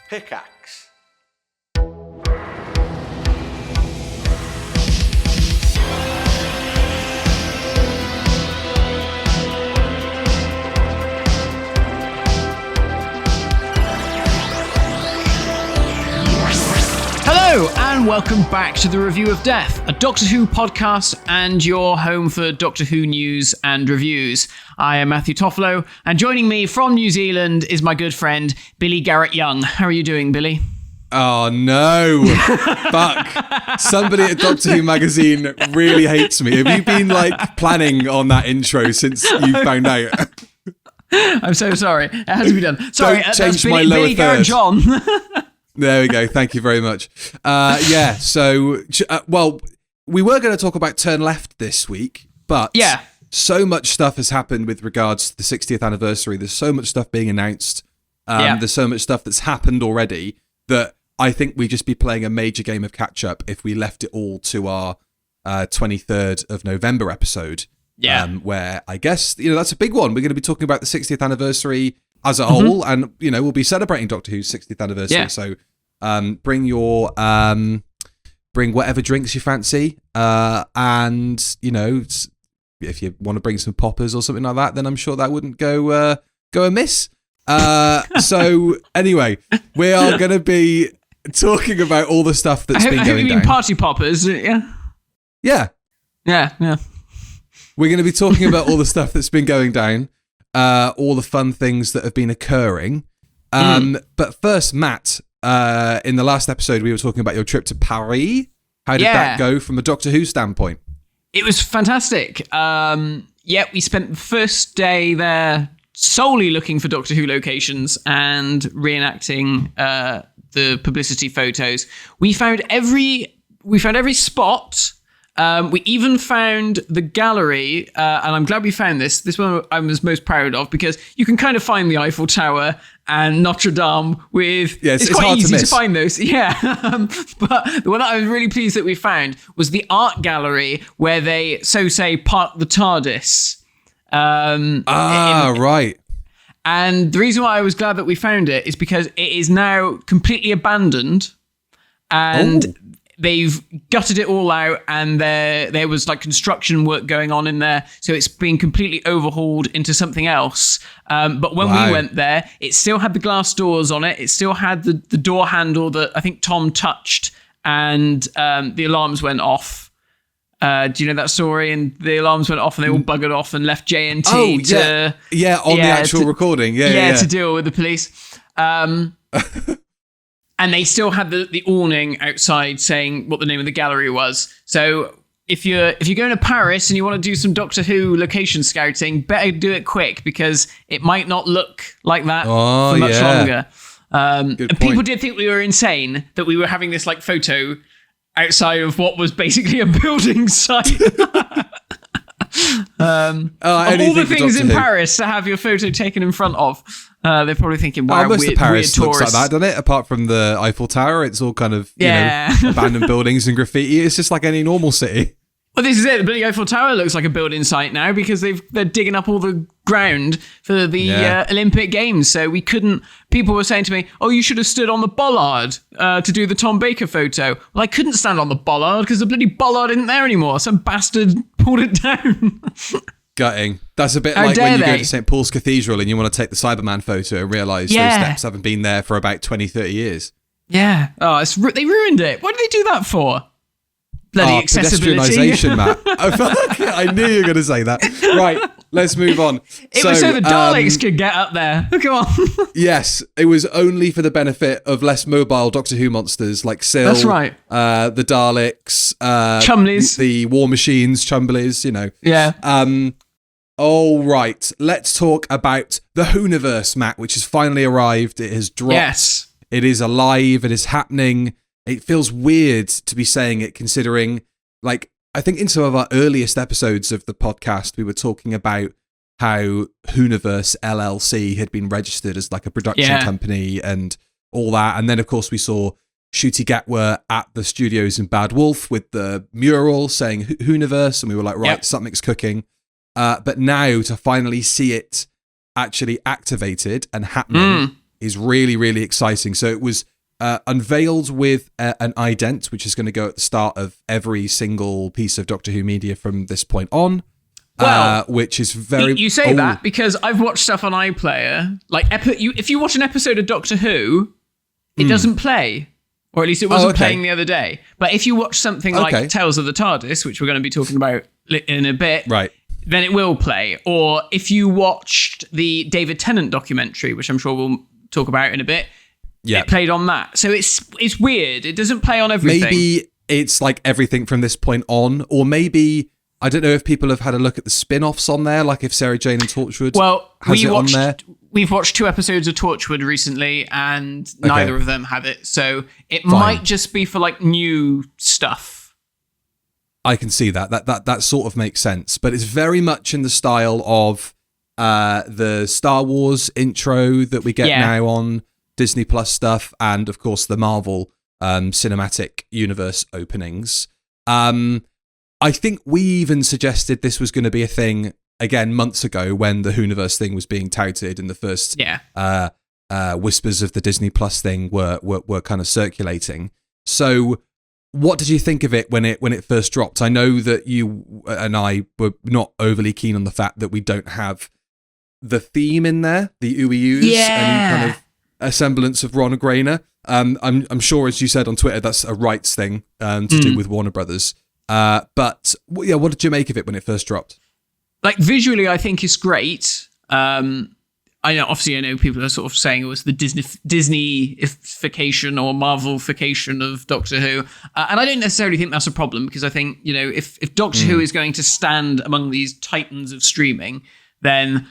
Pickaxe. Hello, and welcome back to the Review of Death, a Doctor Who podcast and your home for Doctor Who news and reviews. I am Matthew Toffolo, and joining me from New Zealand is my good friend, Billy Garrett Young. How are you doing, Billy? Oh, no. Fuck. Somebody at Doctor Who magazine really hates me. Have you been, planning on that intro since you found out? I'm so sorry. It has to be done. Sorry, Don't that's change my lower Billy Garrett third. John. There we go. Thank you very much. So we were going to talk about Turn Left this week, but so much stuff has happened with regards to the 60th anniversary. There's so much stuff being announced. There's so much stuff that's happened already that I think we'd just be playing a major game of catch-up if we left it all to our 23rd of November episode. Where I guess, that's a big one. We're going to be talking about the 60th anniversary as a whole, and, we'll be celebrating Doctor Who's 60th anniversary. Yeah. So bring whatever drinks you fancy, and, if you want to bring some poppers or something like that, then I'm sure that wouldn't go amiss. So anyway, we are going to be talking about all the stuff that's been going down. I hope you mean party poppers, yeah? Yeah. Yeah. We're going to be talking about all the stuff that's been going down, all the fun things that have been occurring. But first, Matt, in the last episode, we were talking about your trip to Paris. How did that go from a Doctor Who standpoint? It was fantastic. We spent the first day there solely looking for Doctor Who locations and reenacting the publicity photos. We found every spot. We even found the gallery, and I'm glad we found this. This one I was most proud of because you can kind of find the Eiffel Tower and Notre Dame with... Yes, it's quite hard easy to to find those. Yeah. But the one that I was really pleased that we found was the art gallery where they, parked the TARDIS. Right. And the reason why I was glad that we found it is because it is now completely abandoned and... They've gutted it all out, and there was construction work going on in there, so it's been completely overhauled into something else. But when we went there, it still had the glass doors on it. It still had the door handle that I think Tom touched, and the alarms went off. Do you know that story? And the alarms went off, and they all buggered off and left JNT on the actual recording. Yeah, to deal with the police. And they still had the awning outside saying what the name of the gallery was. So if you're going to Paris and you want to do some Doctor Who location scouting, better do it quick because it might not look like that for much longer. And people did think we were insane that we were having this photo outside of what was basically a building site. Of all the things in Paris to have your photo taken in front of, they're probably thinking, wow, most weird, of Paris weird looks like that, doesn't it? Apart from the Eiffel Tower, it's all kind of abandoned buildings and graffiti. It's just like any normal city. Well, this is it. The bloody Eiffel Tower looks like a building site now because they're digging up all the ground for the Olympic Games. So we couldn't... People were saying to me, oh, you should have stood on the bollard to do the Tom Baker photo. Well, I couldn't stand on the bollard because the bloody bollard isn't there anymore. Some bastard pulled it down. Gutting. That's a bit like when you go to St. Paul's Cathedral and you want to take the Cyberman photo and realise those steps haven't been there for about 20, 30 years. Yeah. Oh, they ruined it. What did they do that for? Bloody accessibility. Pedestrianisation, Matt. I knew you were going to say that. Right, let's move on. It was so the Daleks could get up there. Come on. Yes, it was only for the benefit of less mobile Doctor Who monsters like Syl. That's right. The Daleks. Chumleys. The War Machines, Chumblies, Yeah. All right, let's talk about the Whoniverse, Matt, which has finally arrived. It has dropped. Yes. It is alive. It is happening. It feels weird to be saying it considering, I think in some of our earliest episodes of the podcast, we were talking about how Whoniverse LLC had been registered as a production company and all that. And then, of course, we saw Ncuti Gatwa at the studios in Bad Wolf with the mural saying Whoniverse, and we were like, right, something's cooking. But now to finally see it actually activated and happening is really, really exciting. So it was unveiled with an ident, which is going to go at the start of every single piece of Doctor Who media from this point on. Well, which is very... You say that because I've watched stuff on iPlayer. Like, if you watch an episode of Doctor Who, it doesn't play. Or at least it wasn't playing the other day. But if you watch something like Tales of the TARDIS, which we're going to be talking about in a bit, right, then it will play. Or if you watched the David Tennant documentary, which I'm sure we'll talk about in a bit, it played on that. So it's weird. It doesn't play on everything. Maybe it's like everything from this point on, or maybe... I don't know if people have had a look at the spin-offs on there, like if Sarah Jane and Torchwood has it on there. We've watched 2 episodes of Torchwood recently, and neither of them have it. So it might just be for like new stuff. I can see that. That sort of makes sense. But it's very much in the style of the Star Wars intro that we get now on Disney Plus stuff, and of course the Marvel cinematic universe openings. I think we even suggested this was going to be a thing, again, months ago when the Whoniverse thing was being touted and the first whispers of the Disney Plus thing were kind of circulating. So what did you think of it when it first dropped? I know that you and I were not overly keen on the fact that we don't have the theme in there, the ooey-oos, any kind of a semblance of Ron Grainer. I'm sure, as you said on Twitter, that's a rights thing to do with Warner Brothers. But what did you make of it when it first dropped? Like, visually, I think it's great. I know people are sort of saying it was the Disney-ification or Marvel-fication of Doctor Who. And I don't necessarily think that's a problem, because I think, if Doctor Who is going to stand among these titans of streaming, then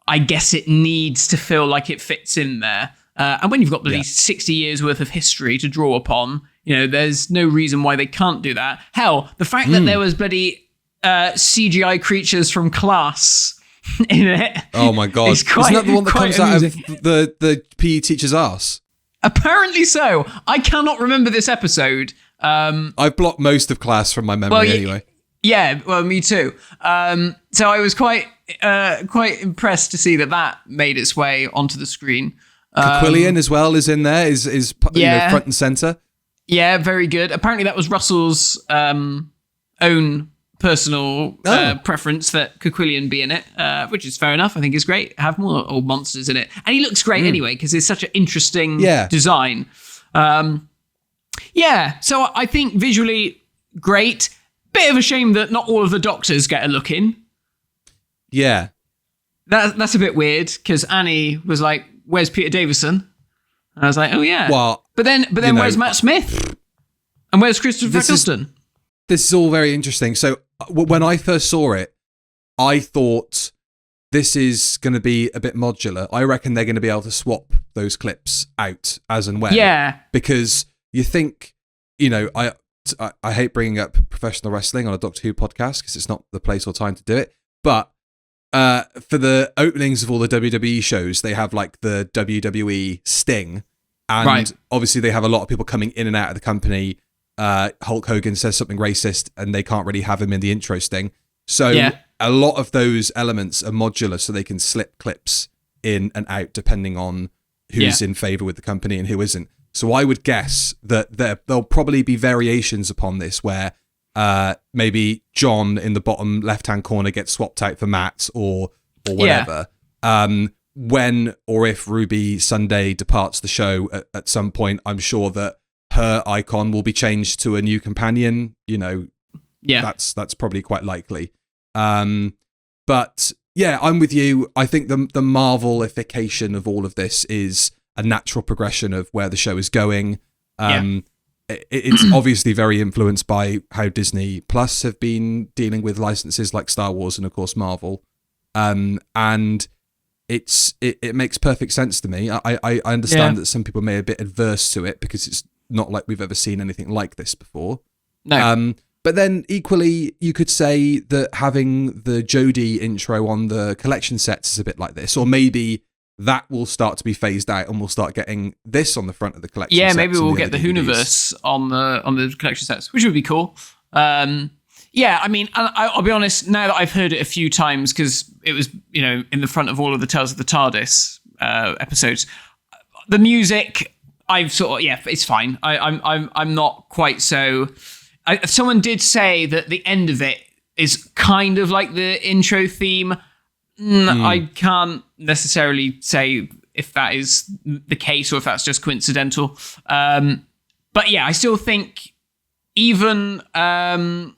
I guess it needs to feel like it fits in there. And when you've got at least 60 years worth of history to draw upon, there's no reason why they can't do that. Hell, the fact that there was bloody CGI creatures from Class in it. Oh my God. Isn't that the one that comes amusing. Out of the PE teacher's arse? Apparently so. I cannot remember this episode. I've blocked most of Class from my memory anyway. Yeah, well, me too. So I was quite impressed to see that made its way onto the screen. Quillian as well is in there, is front and center. Yeah, very good. Apparently that was Russell's own personal preference that Quillian be in it, which is fair enough. I think it's great. Have more old monsters in it. And he looks great anyway, because it's such an interesting design. So I think visually great. Bit of a shame that not all of the Doctors get a look in. Yeah. That's a bit weird, because Annie was like, "Where's Peter Davison?" And I was like, "Oh yeah." Well, but then where's Matt Smith? And where's Christopher Eccleston? This is all very interesting. So when I first saw it, I thought this is going to be a bit modular. I reckon they're going to be able to swap those clips out as and when. Yeah. Because you think, I hate bringing up professional wrestling on a Doctor Who podcast because it's not the place or time to do it. But for the openings of all the WWE shows, they have like the WWE Sting. And obviously they have a lot of people coming in and out of the company. Hulk Hogan says something racist and they can't really have him in the intro Sting. So a lot of those elements are modular, so they can slip clips in and out depending on who's in favor with the company and who isn't. So I would guess that there'll probably be variations upon this where maybe John in the bottom left-hand corner gets swapped out for Matt or whatever. When or if Ruby Sunday departs the show at some point, I'm sure that her icon will be changed to a new companion. That's probably quite likely. But yeah, I'm with you. I think the Marvelification of all of this is a natural progression of where the show is going. It's obviously very influenced by how Disney Plus have been dealing with licenses like Star Wars and of course Marvel. And it makes perfect sense to me. I understand that some people may be a bit adverse to it because it's not like we've ever seen anything like this before. No. But then equally, you could say that having the Jodie intro on the collection sets is a bit like this, or maybe that will start to be phased out and we'll start getting this on the front of the collection sets. Yeah, maybe we'll get the Whoniverse on the collection sets, which would be cool. Yeah, I mean, I'll be honest, now that I've heard it a few times, because it was, in the front of all of the Tales of the TARDIS episodes, the music, I've sort of, it's fine. I'm not quite so. Someone did say that the end of it is kind of like the intro theme. I can't necessarily say if that is the case or if that's just coincidental. But yeah, I still think even the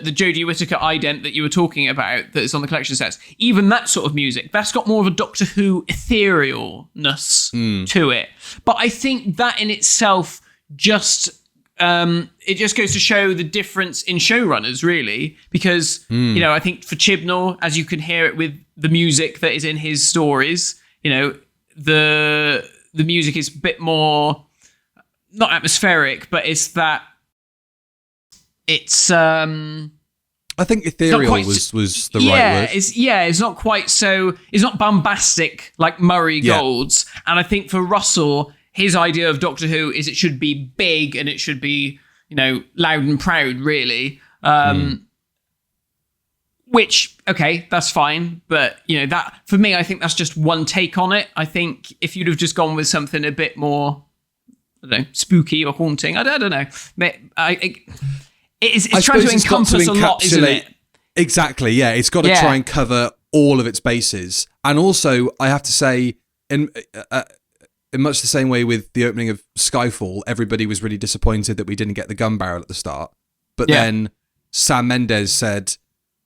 Jodie Whittaker ident that you were talking about that is on the collection sets, even that sort of music, that's got more of a Doctor Who etherealness to it. But I think that in itself just it just goes to show the difference in showrunners, really, because I think for Chibnall, as you can hear it with the music that is in his stories, the music is a bit more not atmospheric, but it's that it's I think ethereal was the right word. It's not quite so, it's not bombastic like Murray Gold's. And I think for Russell, his idea of Doctor Who is it should be big and it should be, loud and proud, really. Which, okay, that's fine. But, that, for me, I think that's just one take on it. I think if you'd have just gone with something a bit more, I don't know, spooky or haunting, I don't know. It's trying to encompass a lot, isn't it? Exactly, yeah. It's got to try and cover all of its bases. And also, I have to say, in much the same way with the opening of Skyfall, everybody was really disappointed that we didn't get the gun barrel at the start. But then Sam Mendes said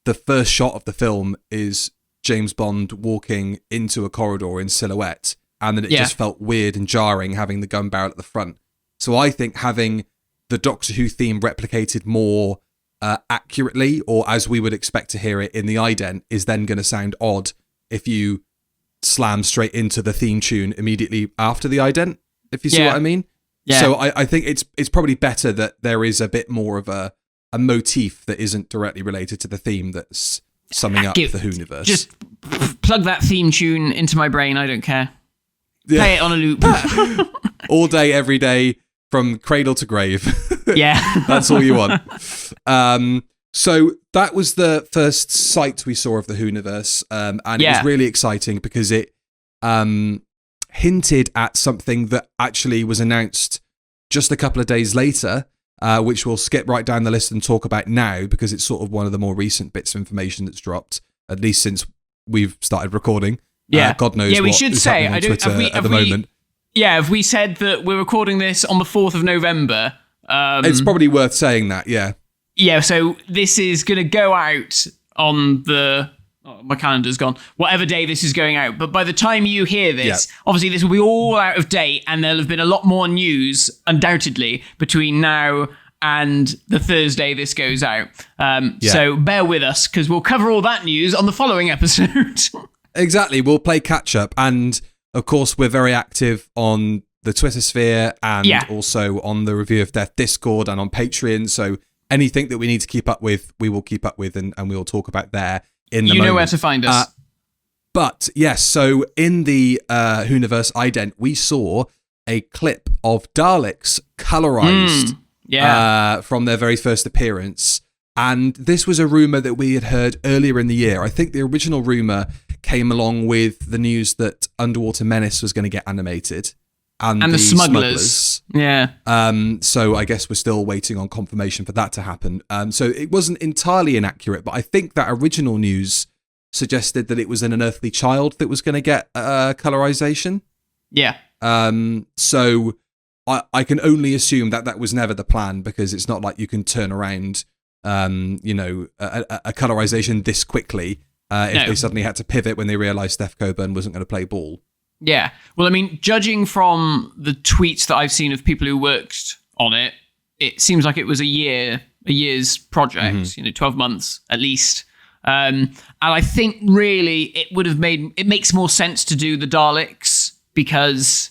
the first shot of the film is James Bond walking into a corridor in silhouette, and then it just felt weird and jarring having the gun barrel at the front. So I think having the Doctor Who theme replicated more accurately, or as we would expect to hear it in the ident, is then going to sound odd if you slam straight into the theme tune immediately after the ident, if you see what I mean. Yeah. So I think it's probably better that there is a bit more of a motif that isn't directly related to the theme that's summing up the Whoniverse. Just plug that theme tune into my brain, I don't care. Play it on a loop. All day, every day, from cradle to grave. Yeah. That's all you want. So that was the first sight we saw of the Whoniverse, and it was really exciting because it hinted at something that actually was announced just a couple of days later, which we'll skip right down the list and talk about now because it's sort of one of the more recent bits of information that's dropped, at least since we've started recording. Yeah. God knows what is happening on Twitter at the moment. Yeah, if we said that we're recording this on the 4th of November... it's probably worth saying that, yeah. Yeah, so this is going to go out on the... Oh, my calendar's gone. Whatever day this is going out. But by the time you hear this, obviously this will be all out of date and there'll have been a lot more news, undoubtedly, between now and the Thursday this goes out. So bear with us, because we'll cover all that news on the following episode. Exactly. We'll play catch-up. And, of course, we're very active on the Twitter sphere and also on the Review of Death Discord and on Patreon. So anything that we need to keep up with, we will keep up with and we will talk about there in the moment. You know where to find us. But yes, so in the Whoniverse ident, we saw a clip of Daleks colorized from their very first appearance. And this was a rumor that we had heard earlier in the year. I think the original rumor came along with the news that Underwater Menace was going to get animated. And the Smugglers. Yeah. So I guess we're still waiting on confirmation for that to happen. So it wasn't entirely inaccurate, but I think that original news suggested that it was an unearthly child that was going to get colorization. Yeah. So I can only assume that that was never the plan, because it's not like you can turn around, a colorization this quickly if they suddenly had to pivot when they realized Steph Coburn wasn't going to play ball. Yeah. Well, I mean, judging from the tweets that I've seen of people who worked on it, it seems like it was a year's project, 12 months at least. And I think really it makes more sense to do the Daleks because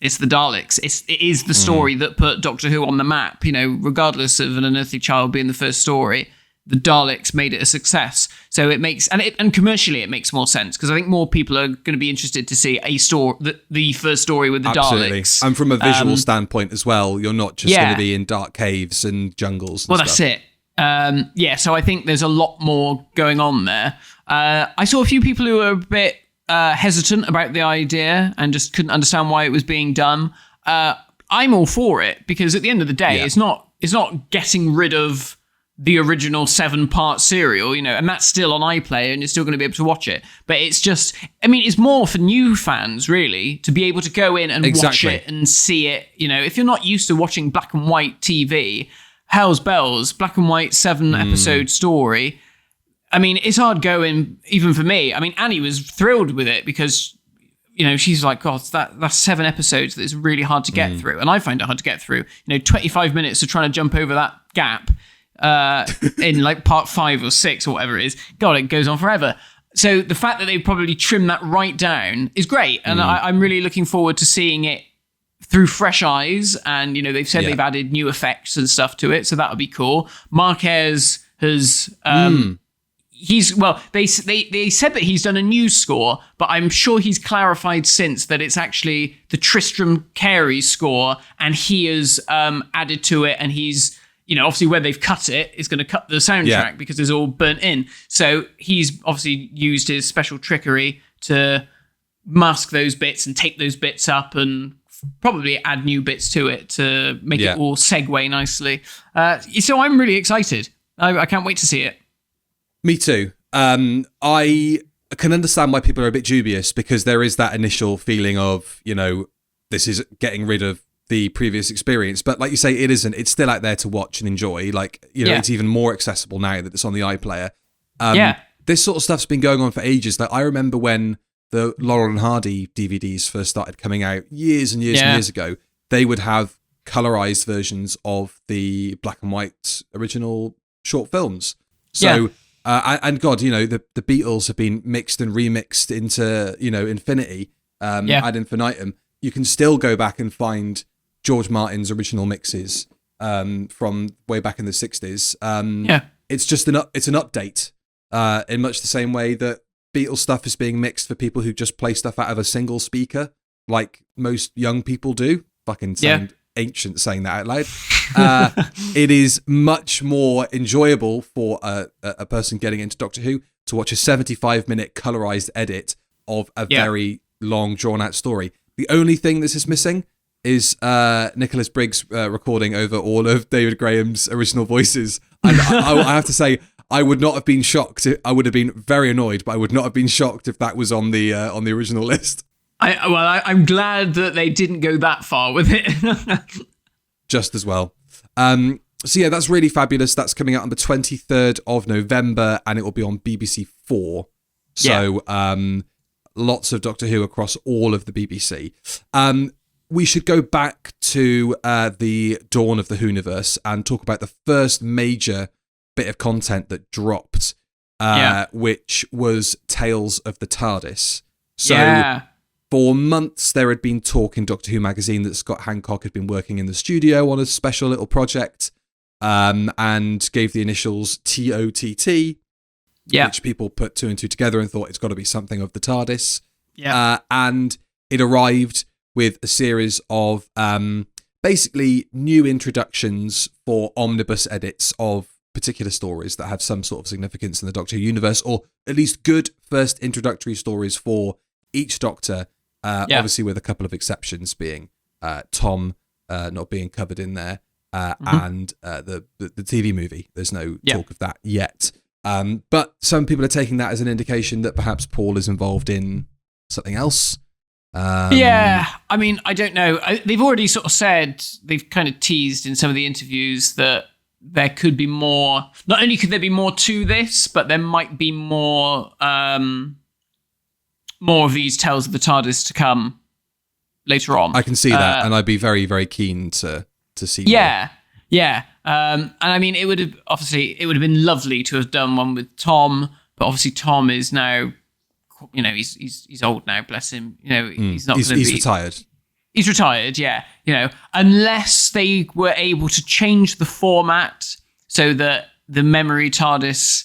it's the Daleks. It is the story that put Doctor Who on the map, regardless of an unearthly child being the first story. The Daleks made it a success. So it makes, and commercially it makes more sense, because I think more people are going to be interested to see a story, the first story with the Daleks. And from a visual standpoint as well, you're not just going to be in dark caves and jungles and stuff. That's it. So I think there's a lot more going on there. I saw a few people who were a bit hesitant about the idea and just couldn't understand why it was being done. I'm all for it because at the end of the day, it's not getting rid of the original 7-part serial, and that's still on iPlayer and you're still going to be able to watch it. But it's just, it's more for new fans, really, to be able to go in and watch it and see it. If you're not used to watching black and white TV, hell's bells, black and white 7-episode story. It's hard going, even for me. Annie was thrilled with it because, she's like, God, that's 7 episodes that is really hard to get through. And I find it hard to get through. 25 minutes of trying to jump over that gap in like part 5 or 6 or whatever it is. God, it goes on forever. So the fact that they probably trimmed that right down is great. And I'm really looking forward to seeing it through fresh eyes. And, they've said they've added new effects and stuff to it. So that'll be cool. Marquez has... they said that he's done a new score, but I'm sure he's clarified since that it's actually the Tristram Carey score, and he has added to it, and he's, obviously where they've cut it, is going to cut the soundtrack because it's all burnt in. So he's obviously used his special trickery to mask those bits and tape those bits up and probably add new bits to it to make it all segue nicely. So I'm really excited. I can't wait to see it. Me too. I can understand why people are a bit dubious because there is that initial feeling of, this is getting rid of the previous experience. But like you say, it isn't. It's still out there to watch and enjoy. Like, it's even more accessible now that it's on the iPlayer. This sort of stuff's been going on for ages. Like, I remember when the Laurel and Hardy DVDs first started coming out years and years and years ago, they would have colorized versions of the black and white original short films. So... and God, the Beatles have been mixed and remixed into, infinity, ad infinitum. You can still go back and find George Martin's original mixes from way back in the 60s. It's just it's an update in much the same way that Beatles stuff is being mixed for people who just play stuff out of a single speaker, like most young people do. Fucking sound ancient saying that out loud. It is much more enjoyable for a person getting into Doctor Who to watch a 75-minute colorized edit of a very long, drawn-out story. The only thing this is missing is Nicholas Briggs recording over all of David Graham's original voices. And I have to say, I would not have been shocked. I would have been very annoyed, but I would not have been shocked if that was on the original list. I'm glad that they didn't go that far with it. Just as well. So yeah, that's really fabulous. That's coming out on the 23rd of November, and it will be on BBC 4. So lots of Doctor Who across all of the BBC. We should go back to the dawn of the Whoniverse and talk about the first major bit of content that dropped, which was Tales of the TARDIS. So for months there had been talk in Doctor Who magazine that Scott Hancock had been working in the studio on a special little project, and gave the initials TOTT, which people put 2 and 2 together and thought it's got to be something of the TARDIS. And it arrived with a series of basically new introductions for omnibus edits of particular stories that have some sort of significance in the Doctor Who universe, or at least good first introductory stories for each Doctor, obviously with a couple of exceptions being Tom not being covered in there, and the TV movie. There's no talk of that yet. But some people are taking that as an indication that perhaps Paul is involved in something else. I mean, I don't know. They've already sort of said, they've kind of teased in some of the interviews that there could be more. Not only could there be more to this, but there might be more of these Tales of the TARDIS to come later on. I can see that, and I'd be very, very keen to see more. And I mean, it would have been lovely to have done one with Tom, but obviously Tom is now, he's old now, bless him. He's not. He's retired. He's retired, unless they were able to change the format so that the memory TARDIS,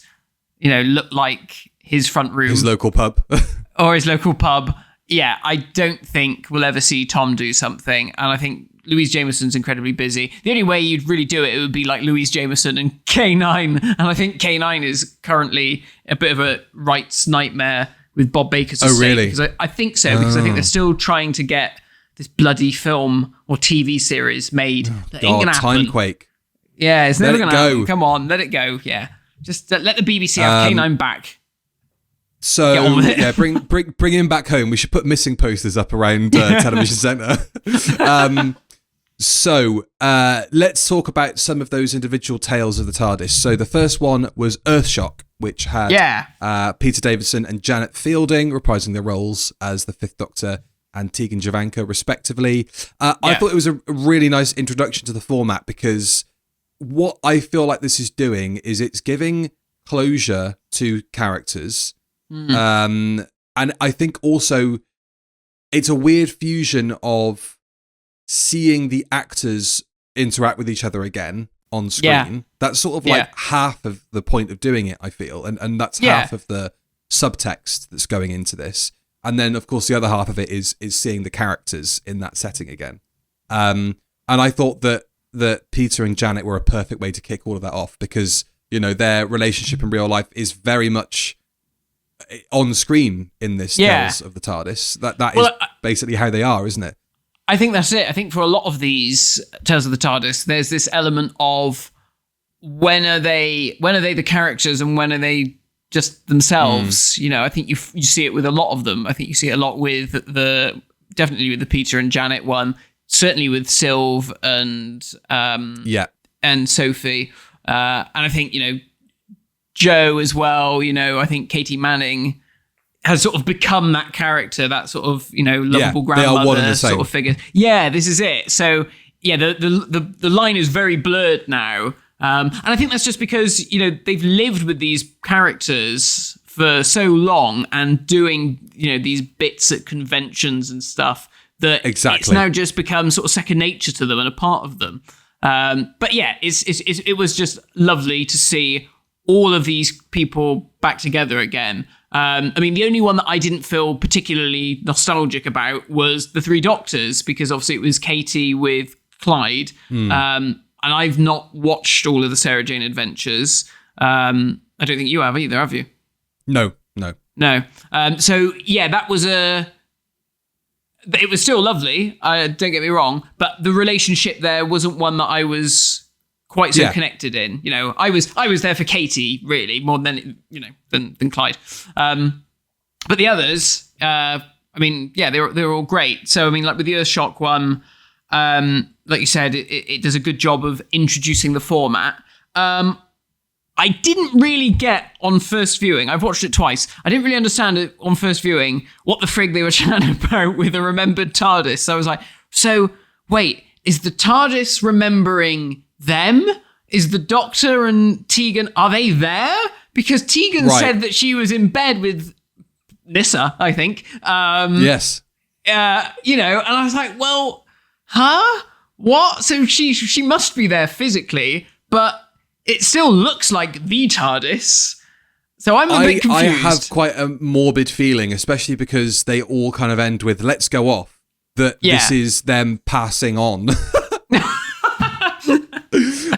looked like his front room, his local pub, or his local pub. Yeah, I don't think we'll ever see Tom do something, and I think Louise Jameson's incredibly busy. The only way you'd really do it would be like Louise Jameson and K9, and I think K9 is currently a bit of a rights nightmare with Bob Baker's estate. Really? Because I think so, because I think they're still trying to get this bloody film or TV series made. That ain't gonna happen. Timequake. Yeah, it's never gonna happen. Come on, let it go. Yeah, just let the BBC have K9 back. So yeah, bring him back home. We should put missing posters up around Television Centre. So let's talk about some of those individual tales of the TARDIS. So the first one was Earthshock, which had Peter Davison and Janet Fielding reprising their roles as the Fifth Doctor and Tegan Jovanka, respectively. I thought it was a really nice introduction to the format, because what I feel like this is doing is it's giving closure to characters. And I think also it's a weird fusion of seeing the actors interact with each other again on screen. Yeah. That's sort of like half of the point of doing it, I feel. And that's half of the subtext that's going into this. And then, of course, the other half of it is seeing the characters in that setting again. And I thought that Peter and Janet were a perfect way to kick all of that off, because, you know, their relationship in real life is very much on screen in this Tales of the TARDIS. That is basically how they are, isn't it? I think that's it. I think for a lot of these Tales of the TARDIS, there's this element of when are they the characters and when are they just themselves? You know, I think you see it with a lot of them. I think you see it a lot with definitely with the Peter and Janet one, certainly with Sylve and Sophie. And I think, you know, Joe as well, you know, I think Katie Manning has sort of become that character, that sort of, you know, lovable grandmother sort of figure. Yeah, this is it. So yeah, the line is very blurred now. And I think that's just because, you know, they've lived with these characters for so long and doing, you know, these bits at conventions and stuff that it's now just become sort of second nature to them and a part of them. But yeah, it was just lovely to see all of these people back together again. I mean, the only one that I didn't feel particularly nostalgic about was the Three Doctors, because obviously it was Katie with Clyde. And I've not watched all of the Sarah Jane Adventures. I don't think you have either, have you? No. So yeah, it was still lovely. Don't get me wrong, but the relationship there wasn't one that I was quite so connected in. You know, I was there for Katie really more than, you know, than Clyde. But the others, I mean, yeah, they're all great. So I mean, like with the Earthshock one, like you said, it does a good job of introducing the format. I didn't really get on first viewing. I've watched it twice. I didn't really understand it on first viewing what the frig they were chatting about with a remembered TARDIS. So I was like, so wait, is the TARDIS remembering them? Is the Doctor and Tegan, are they there? Because Tegan said that she was in bed with Nyssa, I think. Yes. You know, and I was like, well, huh? What? So she must be there physically, but it still looks like the TARDIS. So I'm a bit confused. I have quite a morbid feeling, especially because they all kind of end with "let's go off." That this is them passing on.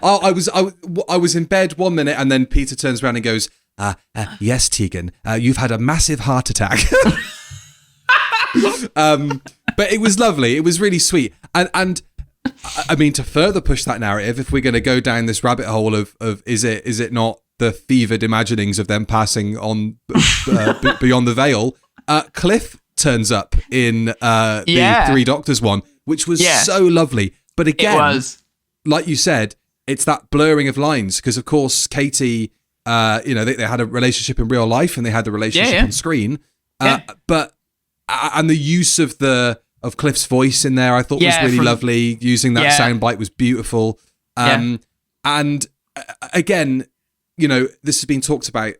I was in bed 1 minute, and then Peter turns around and goes, "Yes, Tegan, you've had a massive heart attack." But it was lovely. It was really sweet, and I mean, to further push that narrative, if we're going to go down this rabbit hole of is it not the fevered imaginings of them passing on beyond the veil, Cliff turns up in the Three Doctors one, which was so lovely. But again, like you said, it's that blurring of lines, because of course Katie, you know, they had a relationship in real life and they had a relationship on screen, but and the use of Cliff's voice in there, I thought was really lovely. Using that soundbite was beautiful. And again, you know, this has been talked about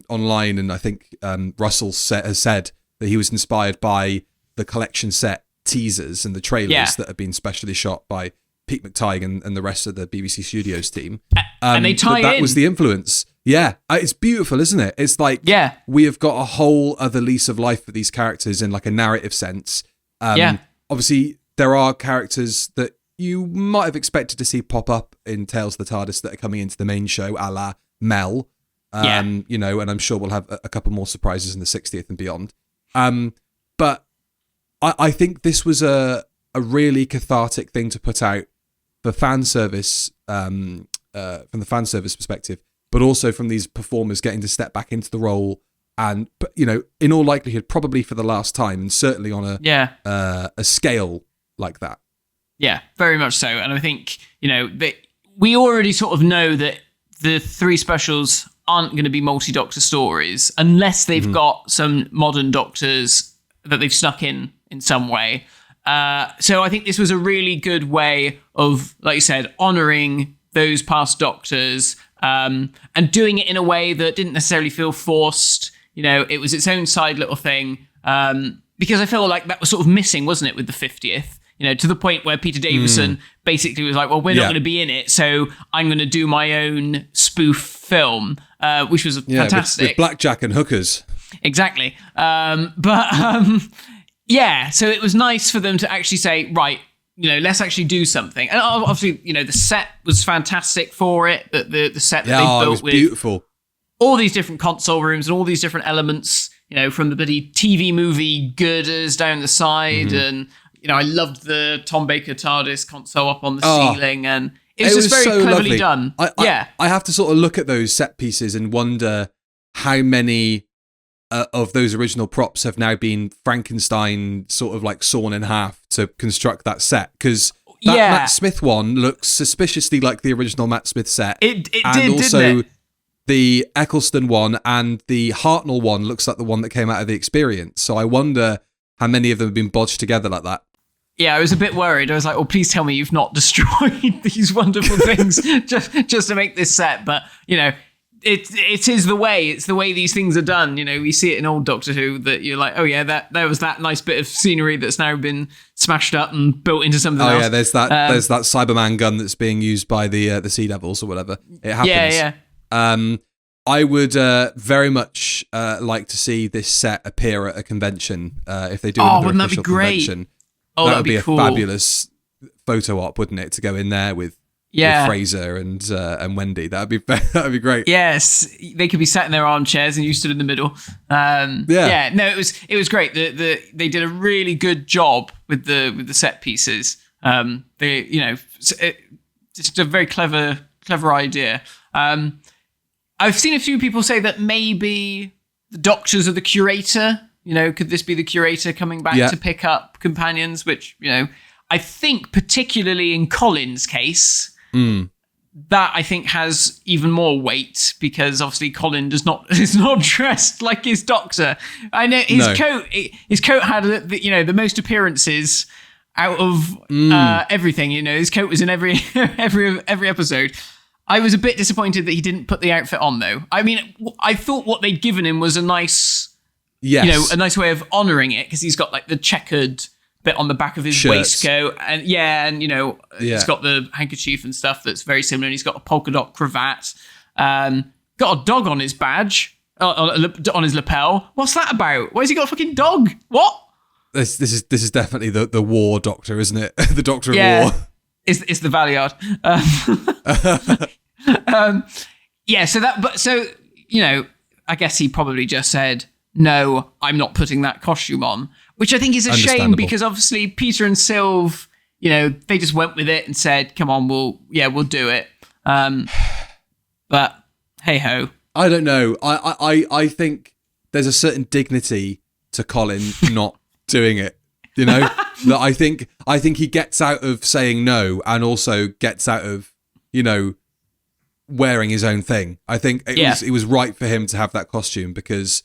online, and I think Russell has said that he was inspired by the collection set teasers and the trailers that have been specially shot by Pete McTighe and the rest of the BBC Studios team. And they tie that was the influence. Yeah, it's beautiful, isn't it? It's like we have got a whole other lease of life for these characters in like a narrative sense. Obviously, there are characters that you might have expected to see pop up in Tales of the TARDIS that are coming into the main show, a la Mel. You know, and I'm sure we'll have a couple more surprises in the 60th and beyond. But I think this was a really cathartic thing to put out for fan service, from the fan service perspective, but also from these performers getting to step back into the role, and, you know, in all likelihood, probably for the last time, and certainly on a scale like that. Yeah, very much so. And I think, you know, that we already sort of know that the 3 specials aren't going to be multi-Doctor stories unless they've got some modern Doctors that they've snuck in some way. So I think this was a really good way of, like you said, honouring those past Doctors, and doing it in a way that didn't necessarily feel forced. You know, it was its own side little thing, because I feel like that was sort of missing, wasn't it, with the 50th? You know, to the point where Peter Davison basically was like, well, we're not going to be in it, so I'm going to do my own spoof film, which was fantastic. With blackjack and hookers. Exactly. Yeah, so it was nice for them to actually say, right, you know, let's actually do something. And obviously, you know, the set was fantastic for it, the set that they built, it was beautiful. All these different console rooms and all these different elements, you know, from the bloody TV movie girders down the side, and, you know, I loved the Tom Baker TARDIS console up on the ceiling, and it was just very so cleverly done. I have to sort of look at those set pieces and wonder how many of those original props have now been Frankenstein sort of like sawn in half to construct that set, because that Matt Smith one looks suspiciously like the original Matt Smith set. It and did, also didn't it? The Eccleston one and the Hartnell one looks like the one that came out of the Experience. So I wonder how many of them have been bodged together like that. Yeah, I was a bit worried. I was like, "Oh, please tell me you've not destroyed these wonderful things just to make this set." But, you know, it is the way. It's the way these things are done. You know, we see it in old Doctor Who that you're like, oh yeah, that was that nice bit of scenery that's now been smashed up and built into something else. Oh yeah, there's that Cyberman gun that's being used by the Sea Devils or whatever. It happens. Yeah. I would very much like to see this set appear at a convention if they do another wouldn't official that be great? convention. Oh, that would be cool. A fabulous photo op, wouldn't it, to go in there with Fraser and Wendy. That'd be great. Yes, they could be sat in their armchairs and you stood in the middle. No, it was great. They did a really good job with the set pieces. Just a very clever idea. I've seen a few people say that maybe the Doctors are the curator. You know, could this be the curator coming back to pick up companions? Which, you know, I think particularly in Colin's case, that I think has even more weight, because obviously Colin is not dressed like his Doctor. I know his coat had the most appearances out of everything. You know, his coat was in every episode. I was a bit disappointed that he didn't put the outfit on, though. I mean, I thought what they'd given him was a nice way of honouring it, because he's got like the checkered bit on the back of his waistcoat, and he's got the handkerchief and stuff that's very similar, and he's got a polka dot cravat, got a dog on his badge, on his lapel. What's that about? Why has he got a fucking dog? What? This is definitely the war Doctor, isn't it? The Doctor of War. It's the Valiard. So you know, I guess he probably just said, no, I'm not putting that costume on, which I think is a shame, because obviously Peter and Sylve, you know, they just went with it and said, come on, we'll do it. But hey ho. I don't know. I think there's a certain dignity to Colin not doing it. You know, that I think he gets out of saying no, and also gets out of, you know, wearing his own thing. I think it was right for him to have that costume, because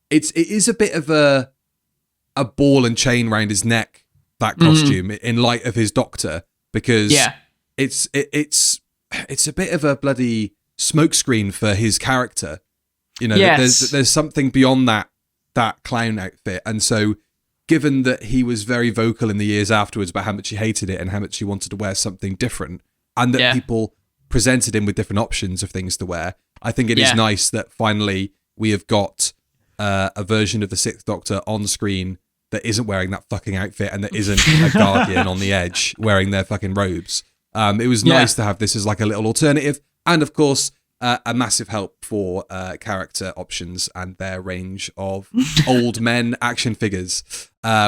it is a bit of a ball and chain around his neck, that costume, in light of his Doctor, because it's a bit of a bloody smokescreen for his character. You know, there's something beyond that clown outfit, and so, given that he was very vocal in the years afterwards about how much he hated it and how much he wanted to wear something different, and that people presented him with different options of things to wear, I think it is nice that finally we have got a version of the Sixth Doctor on screen that isn't wearing that fucking outfit, and that isn't a Guardian on the edge wearing their fucking robes. It was nice to have this as like a little alternative. And of course, a massive help for character options and their range of old men action figures,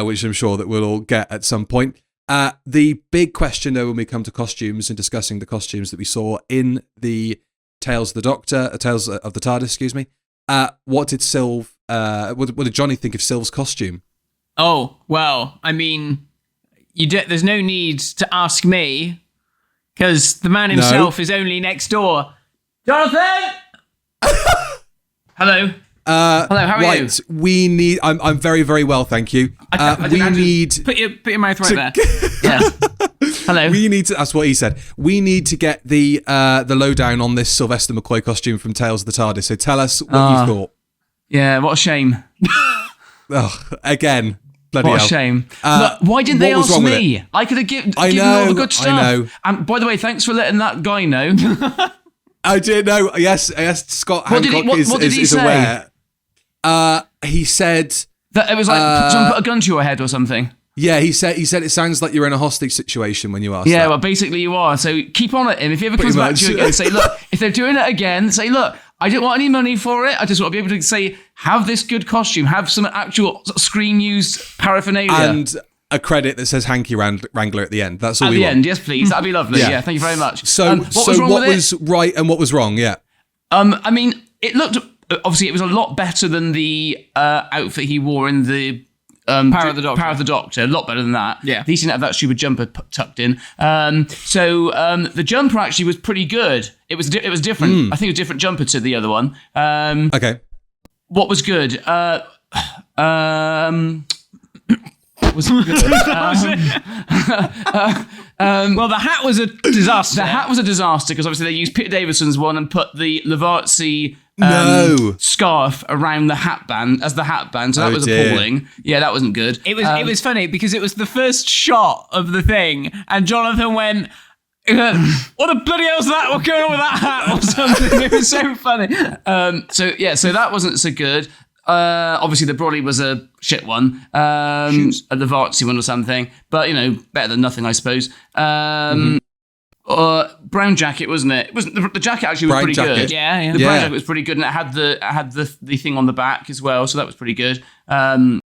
which I'm sure that we'll all get at some point. The big question, though, when we come to costumes and discussing the costumes that we saw in the Tales of the TARDIS, excuse me. What did what did Johnny think of Sylve's costume? Oh, well, I mean, there's no need to ask me, because the man himself is only next door. Jonathan! Hello. Hello, how are you? We need. I'm very, very well, thank you. We need. Put your mouth right there. Yeah. Hello. We need to. That's what he said. We need to get the lowdown on this Sylvester McCoy costume from Tales of the TARDIS. So tell us what you thought. Yeah, what a shame. Again. Bloody what hell. A shame. Look, why didn't they ask me? I could have given all the good stuff. I know. And by the way, thanks for letting that guy know. I did know. Yes, Scott Hancock is aware. He said that it was like someone put a gun to your head or something. Yeah, he said it sounds like you're in a hostage situation when you ask. Yeah, that. well, basically you are. So keep on at him. If he ever comes back to you again, say, look, if they're doing it again, say, look, I don't want any money for it. I just want to be able to say, have this good costume, have some actual screen used paraphernalia, and a credit that says Hanky Wrangler at the end. That's all at we the want. end. Yes, please. That'd be lovely. Yeah, thank you very much. So, what was right and what was wrong? Yeah. I mean, it looked. Obviously, it was a lot better than the outfit he wore in the Power of the Doctor. A lot better than that. Yeah. At least he didn't have that stupid jumper tucked in. So the jumper actually was pretty good. It was different. I think it was a different jumper to the other one. Okay. What was good? Was good. Well, the hat was a disaster. The hat was a disaster because obviously they used Peter Davison's one and put the Lavarzi scarf around the hat band as the hat band, so that was appalling. Yeah, that wasn't good. It was funny because it was the first shot of the thing, and Jonathan went, "What the bloody hell's that? What's going on with that hat?" or something. It was so funny. So that wasn't so good. Obviously the Brolly was a shit one, a Lavarzi one or something, but better than nothing, I suppose. Brown jacket, wasn't it? The jacket actually was pretty good. Yeah. The brown jacket was pretty good, and it had the thing on the back as well, so that was pretty good. Had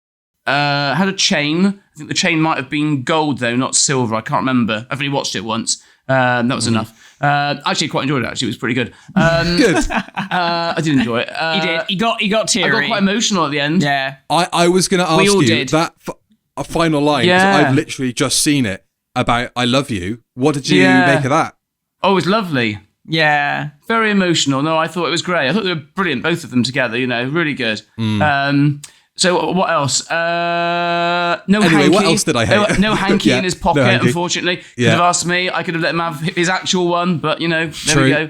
a chain. I think the chain might have been gold though, not silver. I can't remember. I've only watched it once. That was enough. Actually, quite enjoyed it. Actually, it was pretty good. Good. I did enjoy it. He did. He got teary. I got quite emotional at the end. Yeah. I was going to ask you that a final line. Yeah. I've literally just seen it about "I love you." What did you make of that? Oh, it was lovely. Yeah. Very emotional. No, I thought it was great. I thought they were brilliant, both of them together. Really good. So what else? No hanky. What else did I hate? No hanky in his pocket, unfortunately. Could have asked me. I could have let him have his actual one, but there we go.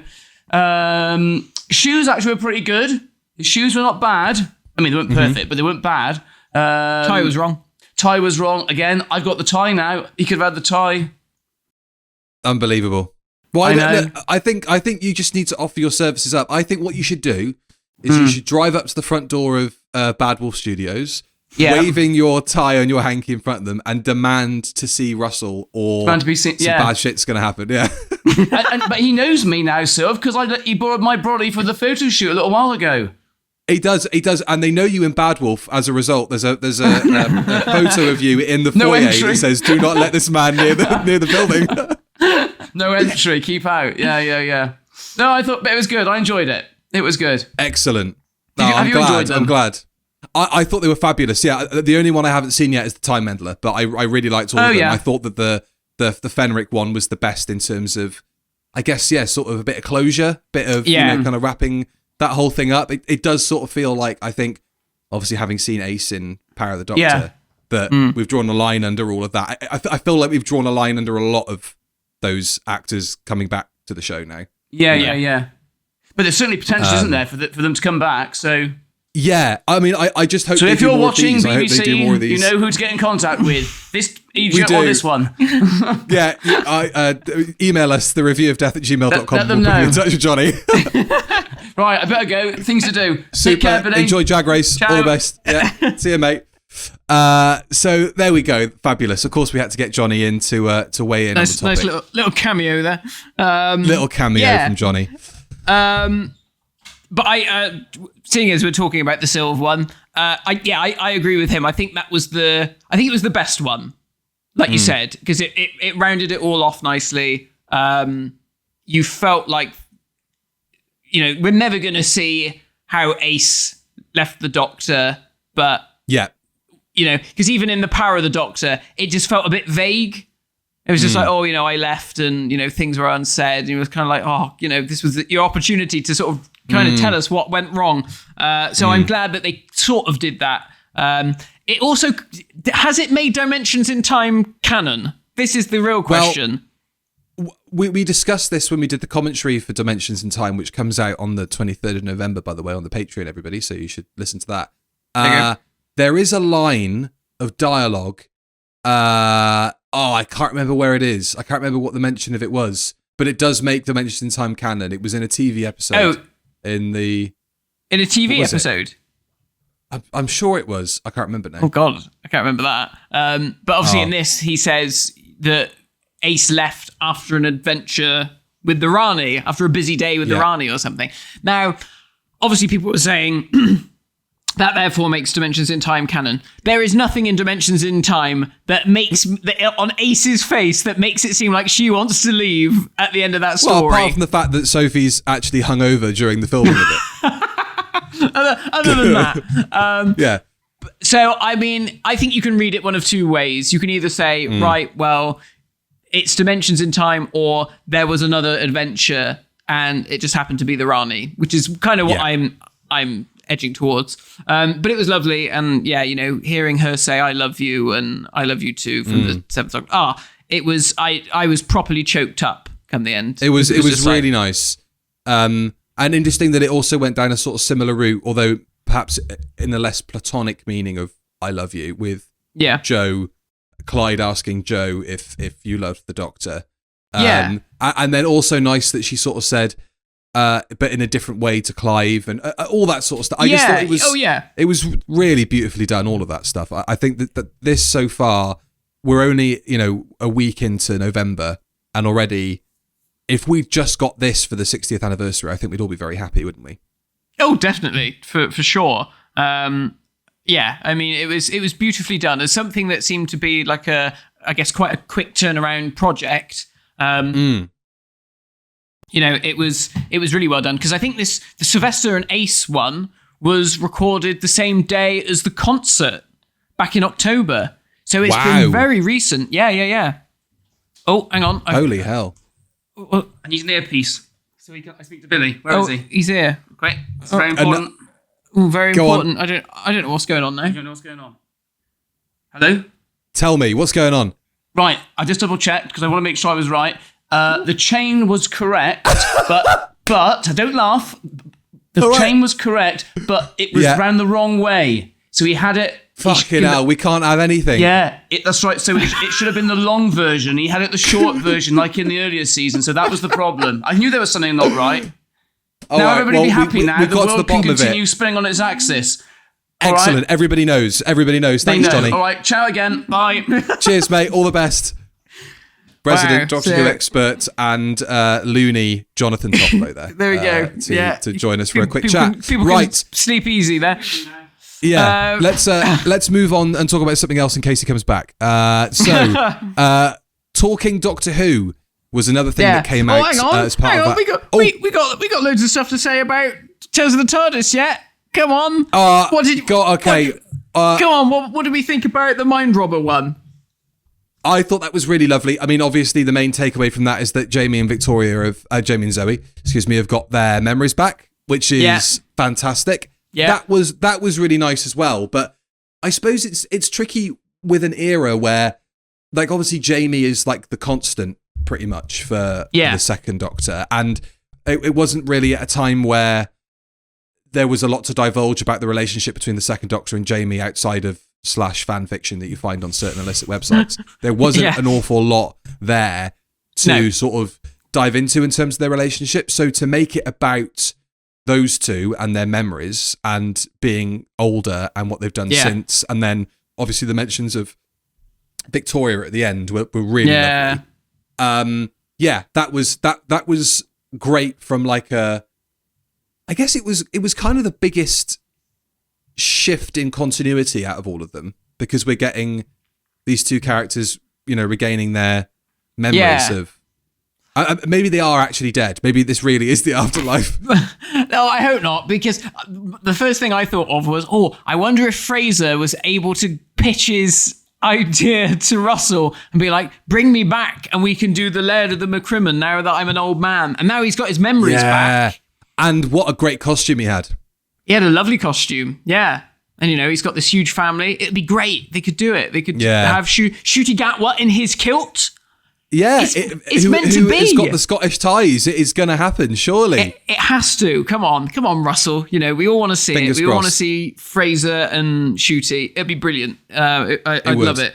Shoes actually were pretty good. His shoes were not bad. I mean, they weren't perfect, but they weren't bad. Tie was wrong. Tie was wrong. Again, I've got the tie now. He could have had the tie. Unbelievable. Well, I think you just need to offer your services up. I think what you should do is you should drive up to the front door of Bad Wolf Studios, waving your tie and your hanky in front of them, and demand to see Russell, or demand to be seen, some bad shit's going to happen. Yeah. But he knows me now, Sylv, because he borrowed my brolly for the photo shoot a little while ago. He does, and they know you in Bad Wolf as a result. There's a photo of you in the foyer that says, "Do not let this man near the building." No entry, keep out. Yeah. No, I thought, but it was good. I enjoyed it. It was good. Excellent. Have you enjoyed them? I'm glad. I thought they were fabulous. Yeah, the only one I haven't seen yet is the Time Meddler, but I really liked all of them. I thought that the Fenric one was the best in terms of, I guess, sort of a bit of closure, bit of kind of wrapping that whole thing up. It does sort of feel like, I think, obviously having seen Ace in Power of the Doctor, that we've drawn a line under all of that. I feel like we've drawn a line under a lot of those actors coming back to the show now. Yeah. But there's certainly potential, isn't there, for them to come back? So yeah, I mean, I just hope. So if you're watching BBC, I hope they do more of these. You know who to get in contact with. This or this one. Email us the reviewofdeath@gmail.com. Let them we'll know. put you in touch with Johnny. Right, I better go. Things to do. Super. Take care, buddy. Enjoy Jag Race. Ciao. All the best. Yeah. See you, mate. So there we go. Fabulous. Of course, we had to get Johnny in to weigh in on the topic. Nice little cameo there. Little cameo from Johnny. But seeing as we're talking about the Silver one, I agree with him. I think it was the best one, like you said, because it rounded it all off nicely. You felt like, we're never going to see how Ace left the Doctor, but because even in the Power of the Doctor, it just felt a bit vague. It was just like, I left and, things were unsaid. And it was kind of like, this was your opportunity to sort of kind of tell us what went wrong. So I'm glad that they sort of did that. It also, has it made Dimensions in Time canon? This is the real question. Well, we discussed this when we did the commentary for Dimensions in Time, which comes out on the 23rd of November, by the way, on the Patreon, everybody. So you should listen to that. There is a line of dialogue. I can't remember where it is. I can't remember what the mention of it was, but it does make Dimensions in Time canon. It was in a TV episode. In a TV episode? I'm sure it was. I can't remember now. Oh, God. I can't remember that. But obviously in this, he says that Ace left after an adventure with the Rani, after a busy day with the Rani or something. Now, obviously people were saying that therefore makes Dimensions in Time canon. There is nothing in Dimensions in Time that makes, on Ace's face, that makes it seem like she wants to leave at the end of that story. Well, apart from the fact that Sophie's actually hungover during the filming of it. Other than that. Yeah. So, I mean, I think you can read it one of two ways. You can either say, right, well, it's Dimensions in Time, or there was another adventure and it just happened to be the Rani, which is kind of what I'm edging towards. But it was lovely. And hearing her say, I love you and I love you too from the Seventh Doctor. It was, I was properly choked up come the end. It was really nice. And interesting that it also went down a sort of similar route, although perhaps in a less platonic meaning of I love you, with Clyde asking Jo if you loved the Doctor. And then also nice that she sort of said, but in a different way to Clive and all that sort of stuff. I just thought it was, it was really beautifully done, all of that stuff. I think that this so far, we're only, a week into November, and already, if we just got this for the 60th anniversary, I think we'd all be very happy, wouldn't we? Oh, definitely, for sure. I mean, it was beautifully done. As something that seemed to be like I guess quite a quick turnaround project. It was really well done, because I think the Sylvester and Ace one was recorded the same day as the concert back in October. So it's been very recent. Yeah. Oh, hang on. Holy hell. I need an earpiece. So I speak to Billy. Where is he? He's here. Great. It's very important. Very important. I don't know what's going on now. You don't know what's going on? Hello? Tell me, what's going on? Right, I just double checked because I want to make sure I was right. The chain was correct, but don't laugh. The chain was correct, but it was round the wrong way. So he had it. Fucking hell, we can't have anything. Yeah, that's right. So it should have been the long version. He had it the short version, like in the earlier season. So that was the problem. I knew there was something not right. Now everybody be happy now. The world can continue spinning on its axis. Excellent. Right. Everybody knows. Thanks, Johnny. All right. Ciao again. Bye. Cheers, mate. All the best. Resident Doctor Who expert and loony Jonathan Toffolo there. There we go. To join us for a quick chat. People can sleep easy there. Yeah. Let's move on and talk about something else in case he comes back. Talking Doctor Who was another thing that came out as part of that. We got loads of stuff to say about Tales of the TARDIS yet. Come on. What did you... Okay. Come on. What did we think about the Mind Robber one? I thought that was really lovely. I mean, obviously, the main takeaway from that is that Jamie and Zoe, have got their memories back, which is fantastic. Yeah. That was really nice as well. But I suppose it's tricky with an era where, like, obviously Jamie is like the constant pretty much for the second Doctor, and it wasn't really at a time where there was a lot to divulge about the relationship between the second Doctor and Jamie outside of /fan fiction that you find on certain illicit websites. There wasn't an awful lot there to sort of dive into in terms of their relationship. So to make it about those two and their memories and being older and what they've done since, and then obviously the mentions of Victoria at the end were really lovely. That was great from like a I guess it was kind of the biggest shift in continuity out of all of them, because we're getting these two characters, regaining their memories of. Maybe they are actually dead. Maybe this really is the afterlife. No, I hope not, because the first thing I thought of was, I wonder if Fraser was able to pitch his idea to Russell and be like, bring me back and we can do the Laird of the McCrimmon now that I'm an old man. And now he's got his memories back. And what a great costume he had. He had a lovely costume. Yeah. And, he's got this huge family. It'd be great. They could do it. They could have Shooty Gatwa in his kilt. Yeah, it's meant to be. It's got the Scottish ties. It is going to happen, surely. It has to. Come on, Russell. We all want to see Fingers it. We crossed. all want to see Fraser and Shooty. It'd be brilliant. I'd love it.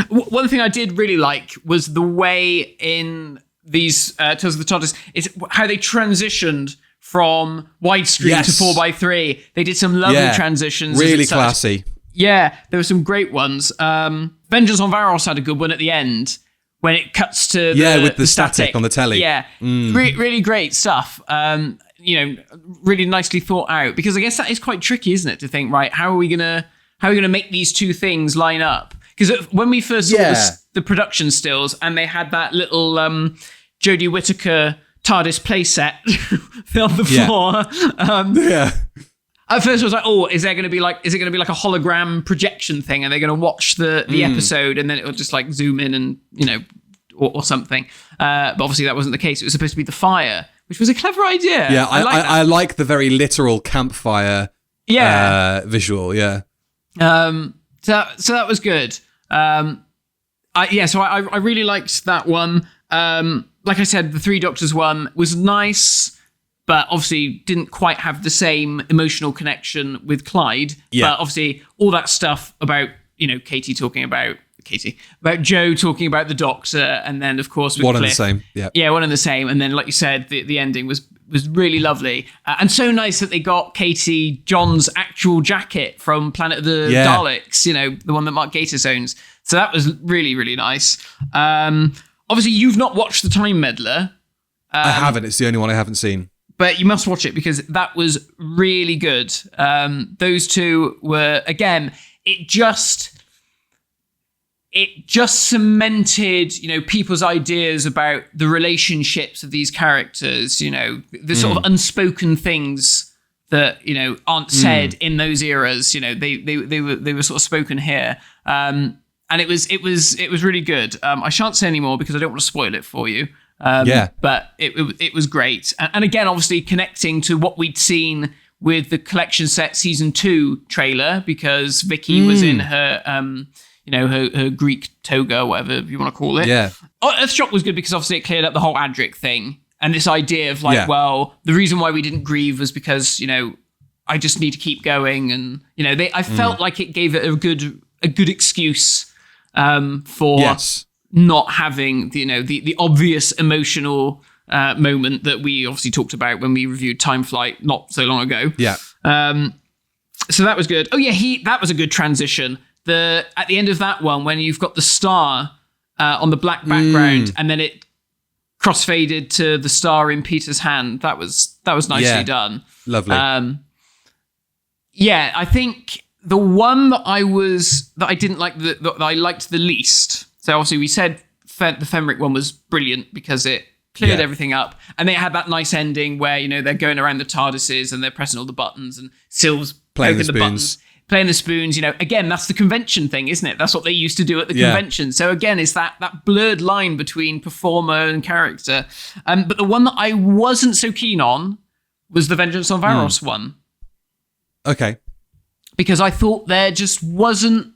One thing I did really like was the way in these Tales of the TARDIS is how they transitioned from widescreen to 4:3. They did some lovely transitions. Really classy. Yeah, there were some great ones. Vengeance on Varos had a good one at the end, when it cuts to with the static on the telly. Yeah, really great stuff. Really nicely thought out, because I guess that is quite tricky, isn't it? To think, right, how are we gonna make these two things line up? Because when we first saw the production stills, and they had that little Jodie Whittaker TARDIS playset on the floor. At first I was like, is it going to be like a hologram projection thing? Are they going to watch the episode and then it'll just like zoom in and, or something? But obviously that wasn't the case. It was supposed to be the fire, which was a clever idea. Yeah, I like the very literal campfire visual, yeah. So that was good. So I really liked that one. Like I said, the Three Doctors one was nice, but obviously didn't quite have the same emotional connection with Clyde. Yeah. But obviously all that stuff about, about Joe talking about the Doctor, and then of course with one Cliff. and the same. Yeah, one and the same. And then like you said, the ending was really lovely. And so nice that they got Katie John's actual jacket from Planet of the Daleks, the one that Mark Gatiss owns. So that was really, really nice. Obviously you've not watched The Time Meddler. I haven't. It's the only one I haven't seen. But you must watch it, because that was really good. Those two were, again, it just cemented, people's ideas about the relationships of these characters, the sort of unspoken things that, aren't said in those eras. They were sort of spoken here. And it was really good. I shan't say any more because I don't want to spoil it for you. But it was great. And again, obviously connecting to what we'd seen with the Collection Set Season 2 trailer, because Vicky was in her, her Greek toga, whatever you want to call it. Yeah. Earthshock was good because obviously it cleared up the whole Adric thing. And this idea of well, the reason why we didn't grieve was because, I just need to keep going. And, I felt like it gave it a good excuse for not having the obvious emotional moment that we obviously talked about when we reviewed Time Flight not so long ago. Yeah. So that was good. Oh yeah, that was a good transition. At the end of that one, when you've got the star on the black background, and then it crossfaded to the star in Peter's hand. That was nicely done. Lovely. I think the one that I didn't like, that I liked the least. So obviously we said the Fenric one was brilliant because it cleared everything up, and they had that nice ending where they're going around the TARDISes and they're pressing all the buttons, and Syl's playing the spoons. buttons. Playing the spoons, again, that's the convention thing, isn't it? That's what they used to do at the convention. So again, it's that blurred line between performer and character. But the one that I wasn't so keen on was the Vengeance on Varos one. Okay. Because I thought there just wasn't...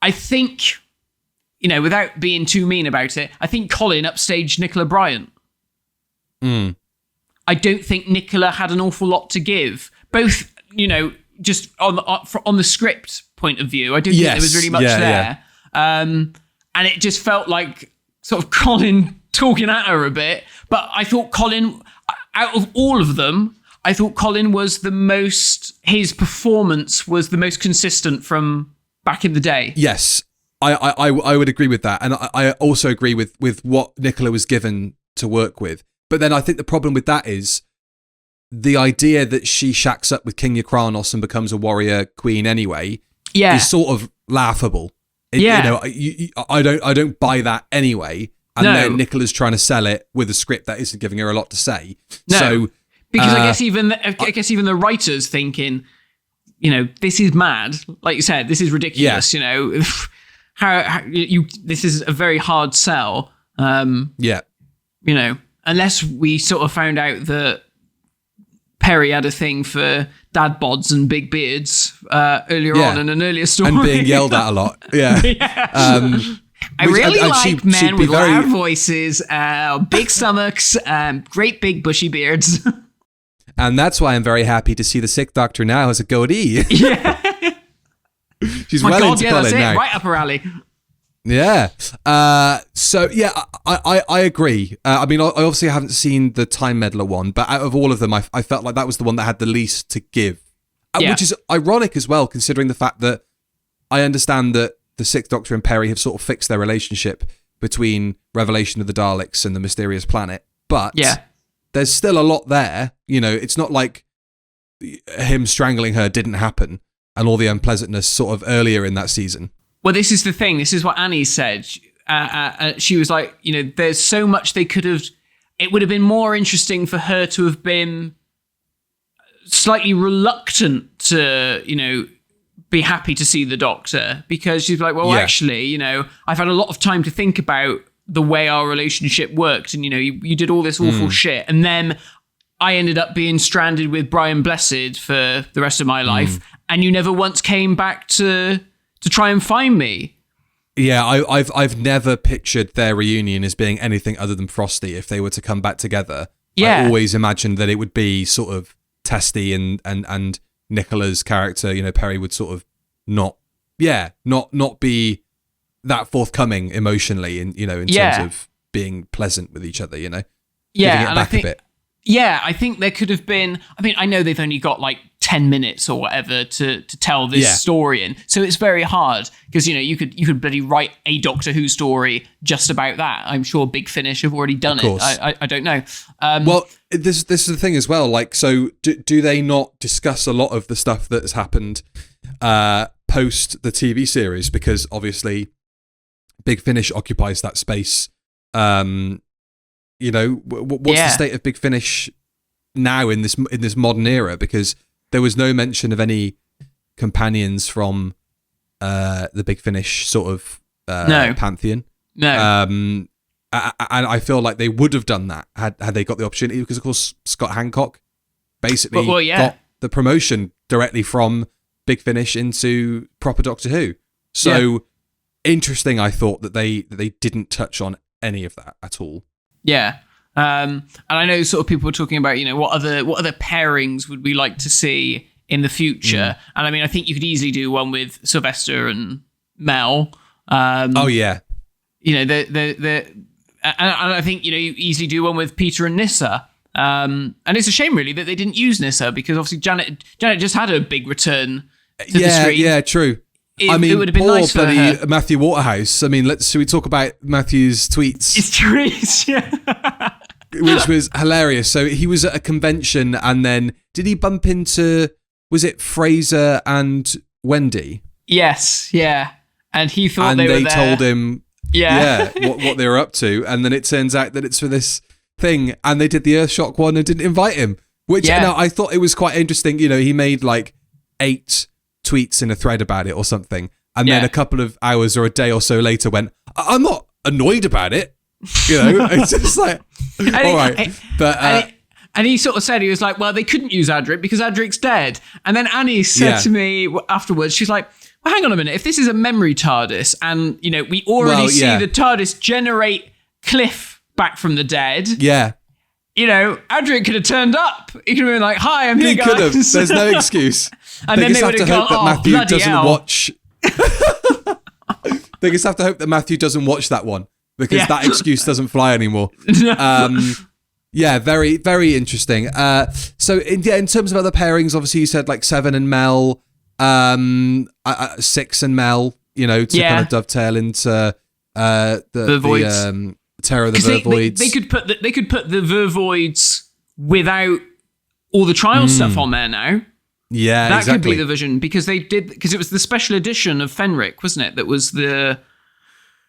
I think, without being too mean about it, I think Colin upstaged Nicola Bryant. I don't think Nicola had an awful lot to give. Both... just on the script point of view, I don't think there was really much there. And it just felt like sort of Colin talking at her a bit. But I thought Colin, out of all of them, I thought Colin was his performance was the most consistent from back in the day. Yes, I would agree with that. And I also agree with what Nicola was given to work with. But then I think the problem with that is the idea that she shacks up with King Ykranos and becomes a warrior queen anyway is sort of laughable. I don't buy that anyway. And then Nicola's trying to sell it with a script that isn't giving her a lot to say. No, so because I guess even the writers thinking, this is mad. Like you said, this is ridiculous. How this is a very hard sell. Unless we sort of found out that Perry had a thing for dad bods and big beards earlier on in an earlier story. And being yelled at a lot. Yeah. I really like men with loud voices, big stomachs, great big bushy beards. And that's why I'm very happy to see the Sixth Doctor now has a goatee. Yeah. She's well into Colin now. Right up her alley. Yeah. I agree. I mean, I obviously haven't seen the Time Meddler one, but out of all of them, I felt like that was the one that had the least to give. Which is ironic as well, considering the fact that I understand that the Sixth Doctor and Perry have sort of fixed their relationship between Revelation of the Daleks and the Mysterious Planet. But there's still a lot there. It's not like him strangling her didn't happen and all the unpleasantness sort of earlier in that season. Well, this is the thing. This is what Annie said. She was like, there's so much they could have... It would have been more interesting for her to have been slightly reluctant to, be happy to see the Doctor, because she's like, well, actually, I've had a lot of time to think about the way our relationship worked, and, you did all this awful shit, and then I ended up being stranded with Brian Blessed for the rest of my life, and you never once came back to try and find me. Yeah, I've never pictured their reunion as being anything other than frosty if they were to come back together. I always imagined that it would be sort of testy and Nicola's character, Perry would sort of not be that forthcoming emotionally in terms of being pleasant with each other, giving it back a bit. Yeah, I think there could have been... I mean, I know they've only got 10 minutes or whatever to tell this story in, so it's very hard because, you could bloody write a Doctor Who story just about that. I'm sure Big Finish have already done it. I don't know. Well, this is the thing as well. So do they not discuss a lot of the stuff that has happened post the TV series? Because obviously Big Finish occupies that space. What's the state of Big Finish now in this modern era? Because there was no mention of any companions from the Big Finish sort of pantheon. No. And I feel like they would have done that had they got the opportunity, because of course Scott Hancock basically got the promotion directly from Big Finish into proper Doctor Who. So interesting, I thought that they didn't touch on any of that at all. Yeah. And I know sort of people were talking about, what other pairings would we like to see in the future? And I mean, I think you could easily do one with Sylvester and Mel. And I think, you easily do one with Peter and Nyssa. And it's a shame really that they didn't use Nyssa, because obviously Janet just had a big return to the screen. Yeah, true. It would have been nice for her. Matthew Waterhouse. I mean, should we talk about Matthew's tweets? His tweets, yeah. Which was hilarious. So he was at a convention, and then did he bump into, was it Fraser and Wendy? Yes, yeah. And he thought they were there. And they told him what they were up to, and then it turns out that it's for this thing, and they did the Earthshock one and didn't invite him. Which I thought it was quite interesting. He made 8 tweets in a thread about it or something, and then a couple of hours or a day or so later went, I'm not annoyed about it. It's just like, all right. But and he sort of said, he was like, well, they couldn't use Adric because Adric's dead. And then Annie said to me afterwards, she's like, well, hang on a minute, if this is a memory TARDIS and we already see the TARDIS generate Cliff back from the dead, Adric could have turned up. He could have been like, hi, I'm here, guys. He could have. There's no excuse. And then they would have gone, Matthew bloody doesn't hell. watch. They just have to hope that Matthew doesn't watch that one, because that excuse doesn't fly anymore. Very, very interesting. So in terms of other pairings, obviously you said Seven and Mel, 6 and Mel, to kind of dovetail into the Terror of the Vervoids. They could put the Vervoids without all the trial stuff on there now. Yeah, that exactly. could be the vision, because it was the special edition of Fenric, wasn't it? That was the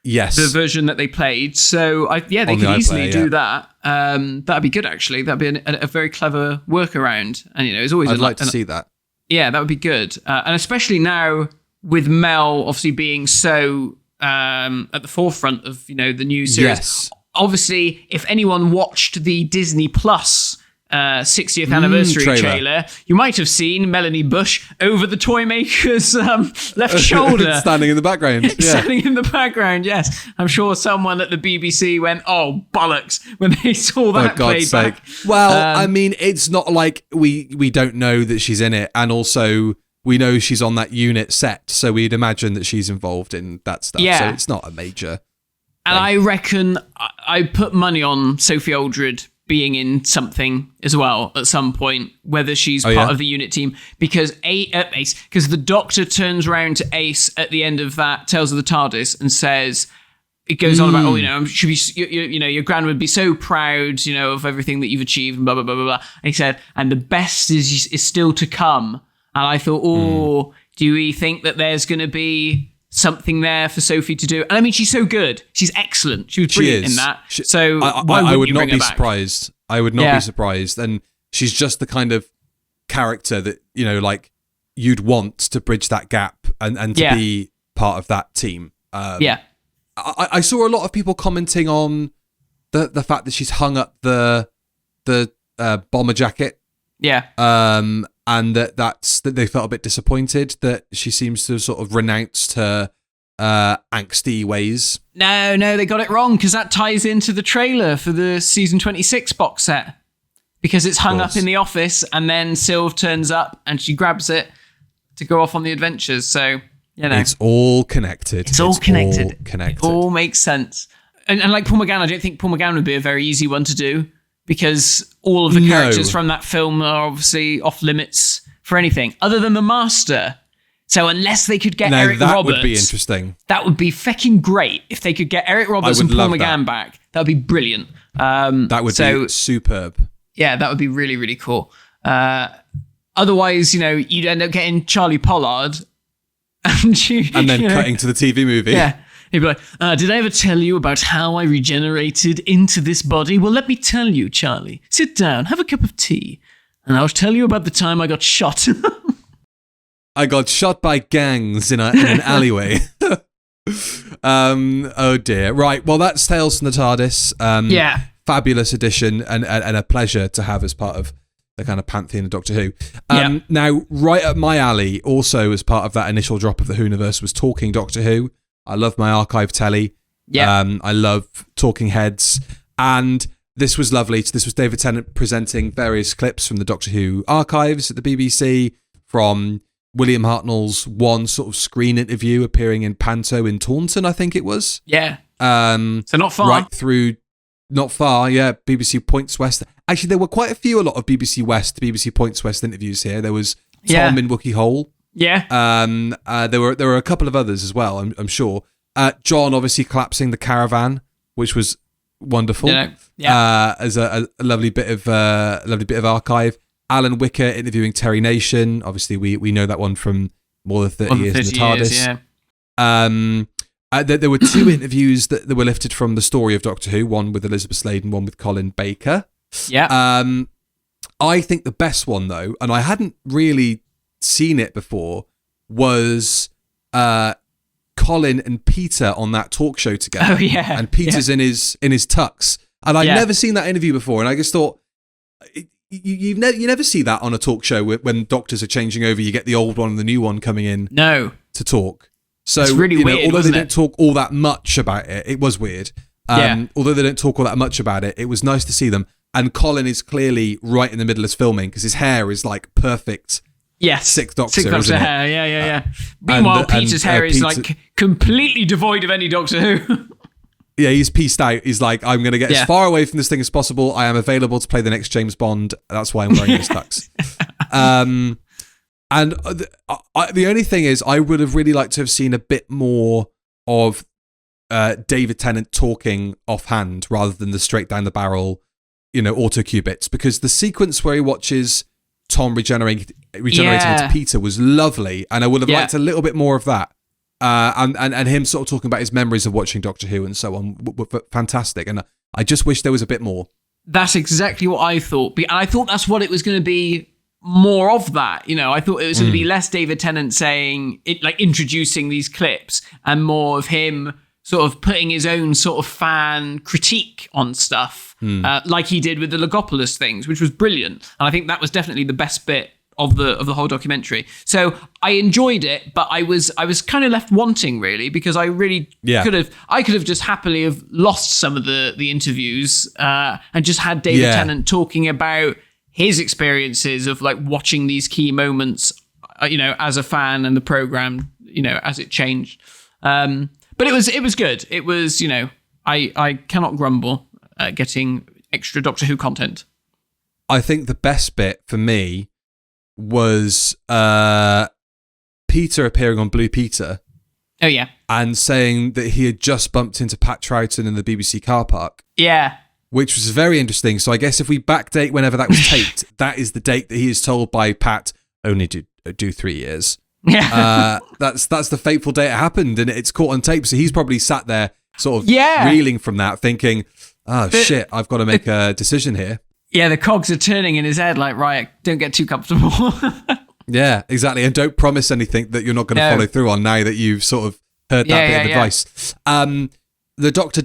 version that they played. So they could easily do that. That'd be good, actually. That'd be a very clever workaround. And it's always. I'd like to see that. Yeah, that would be good, and especially now with Mel obviously being so at the forefront of the new series. Yes. Obviously, if anyone watched the Disney Plus 60th anniversary trailer, you might have seen Melanie Bush over the toy maker's left shoulder. Standing in the background. Yeah. Standing in the background, yes. I'm sure someone at the BBC went, oh, bollocks, when they saw that played back. Well, I mean, it's not like we don't know that she's in it. And also, we know she's on that unit set. So we'd imagine that she's involved in that stuff. Yeah. So it's not a major And I reckon I put money on Sophie Aldred being in something as well at some point, whether she's part of the unit team, because because the Doctor turns around to Ace at the end of that Tales of the TARDIS and says, it goes on about, your gran would be so proud, of everything that you've achieved, and blah, blah, blah, blah, blah. And he said, and the best is still to come. And I thought, do we think that there's going to be something there for Sophie to do? And I mean, she's so good. She's excellent. She was brilliant in that. So I would not be surprised. I would not be surprised. And she's just the kind of character that, you'd want to bridge that gap and to be part of that team. I saw a lot of people commenting on the fact that she's hung up the bomber jacket. Yeah. And that they felt a bit disappointed that she seems to have sort of renounced her angsty ways. No, they got it wrong, because that ties into the trailer for the season 26 box set. Because it's hung up in the office, and then Sylve turns up and she grabs it to go off on the adventures. So, it's all connected. It's all connected. It all makes sense. And like Paul McGann, I don't think Paul McGann would be a very easy one to do, because all of the characters from that film are obviously off limits for anything other than the Master. So unless they could get Eric Roberts, that would be interesting. That would be fucking great if they could get Eric Roberts and Paul McGann back. That would be brilliant. That would be superb. Yeah, that would be really, really cool. Otherwise, you'd end up getting Charlie Pollard, and then cutting to the TV movie. Yeah. He'd be like, did I ever tell you about how I regenerated into this body? Well, let me tell you, Charlie. Sit down, have a cup of tea, and I'll tell you about the time I got shot. I got shot by gangs in an alleyway. Oh dear. Right, well, that's Tales from the TARDIS. Fabulous edition and a pleasure to have as part of the kind of pantheon of Doctor Who. Now, right up my alley, also as part of that initial drop of the Whoniverse, was Talking Doctor Who. I love my archive telly. I love Talking Heads. And this was lovely. This was David Tennant presenting various clips from the Doctor Who archives at the BBC, from William Hartnell's one sort of screen interview appearing in Panto in Taunton, I think it was. Yeah. So not far. Right through, not far, BBC Points West. Actually, there were quite a lot of BBC Points West interviews here. There was Tom in Wookiee Hole. Yeah. There were a couple of others as well, I'm sure. John obviously collapsing the caravan, which was wonderful. As a lovely bit of archive. Alan Wicker interviewing Terry Nation. Obviously, we know that one from more than 30 years in the TARDIS. There were two interviews that were lifted from the story of Doctor Who. One with Elizabeth Slade and one with Colin Baker. Yeah. I think the best one though, and I hadn't really seen it before, was Colin and Peter on that talk show together. Oh yeah. And Peter's in his tux, and I'd never seen that interview before, and I just thought you never see that on a talk show when doctors are changing over. You get the old one and the new one coming in. No. To talk. So it's really weird. Although they don't talk all that much about it, it was weird. Although they don't talk all that much about it, it was nice to see them. And Colin is clearly right in the middle of filming because his hair is like perfect. Yes. Sixth Doctor hair. Yeah. Meanwhile, Peter's hair is like completely devoid of any Doctor Who. Yeah, he's pieced out. He's like, I'm going to get as far away from this thing as possible. I am available to play the next James Bond. That's why I'm wearing this tux. And the only thing is, I would have really liked to have seen a bit more of David Tennant talking offhand rather than the straight down the barrel, auto cue bits. Because the sequence where he watches Tom regenerating into Peter was lovely, and I would have liked a little bit more of that. And him sort of talking about his memories of watching Doctor Who and so on were fantastic. And I just wish there was a bit more. That's exactly what I thought. I thought that's what it was going to be, more of that. I thought it was going to be less David Tennant saying it, like introducing these clips, and more of him sort of putting his own sort of fan critique on stuff, like he did with the Logopolis things, which was brilliant. And I think that was definitely the best bit of the whole documentary. So I enjoyed it, but I was kind of left wanting, really, because I really could have just happily have lost some of the interviews and just had David Tennant talking about his experiences of like watching these key moments, as a fan, and the program, as it changed. But it was good. It was, I cannot grumble at getting extra Doctor Who content. I think the best bit for me was Peter appearing on Blue Peter. Oh, yeah. And saying that he had just bumped into Pat Troughton in the BBC car park. Yeah. Which was very interesting. So I guess if we backdate whenever that was taped, that is the date that he is told by Pat, only do 3 years. Yeah. That's the fateful day it happened, and it's caught on tape. So he's probably sat there sort of reeling from that, thinking, shit, I've got to make a decision here. Yeah, the cogs are turning in his head like, right, don't get too comfortable. Yeah, exactly. And don't promise anything that you're not going to follow through on now that you've sort of heard that bit of advice. The Dr.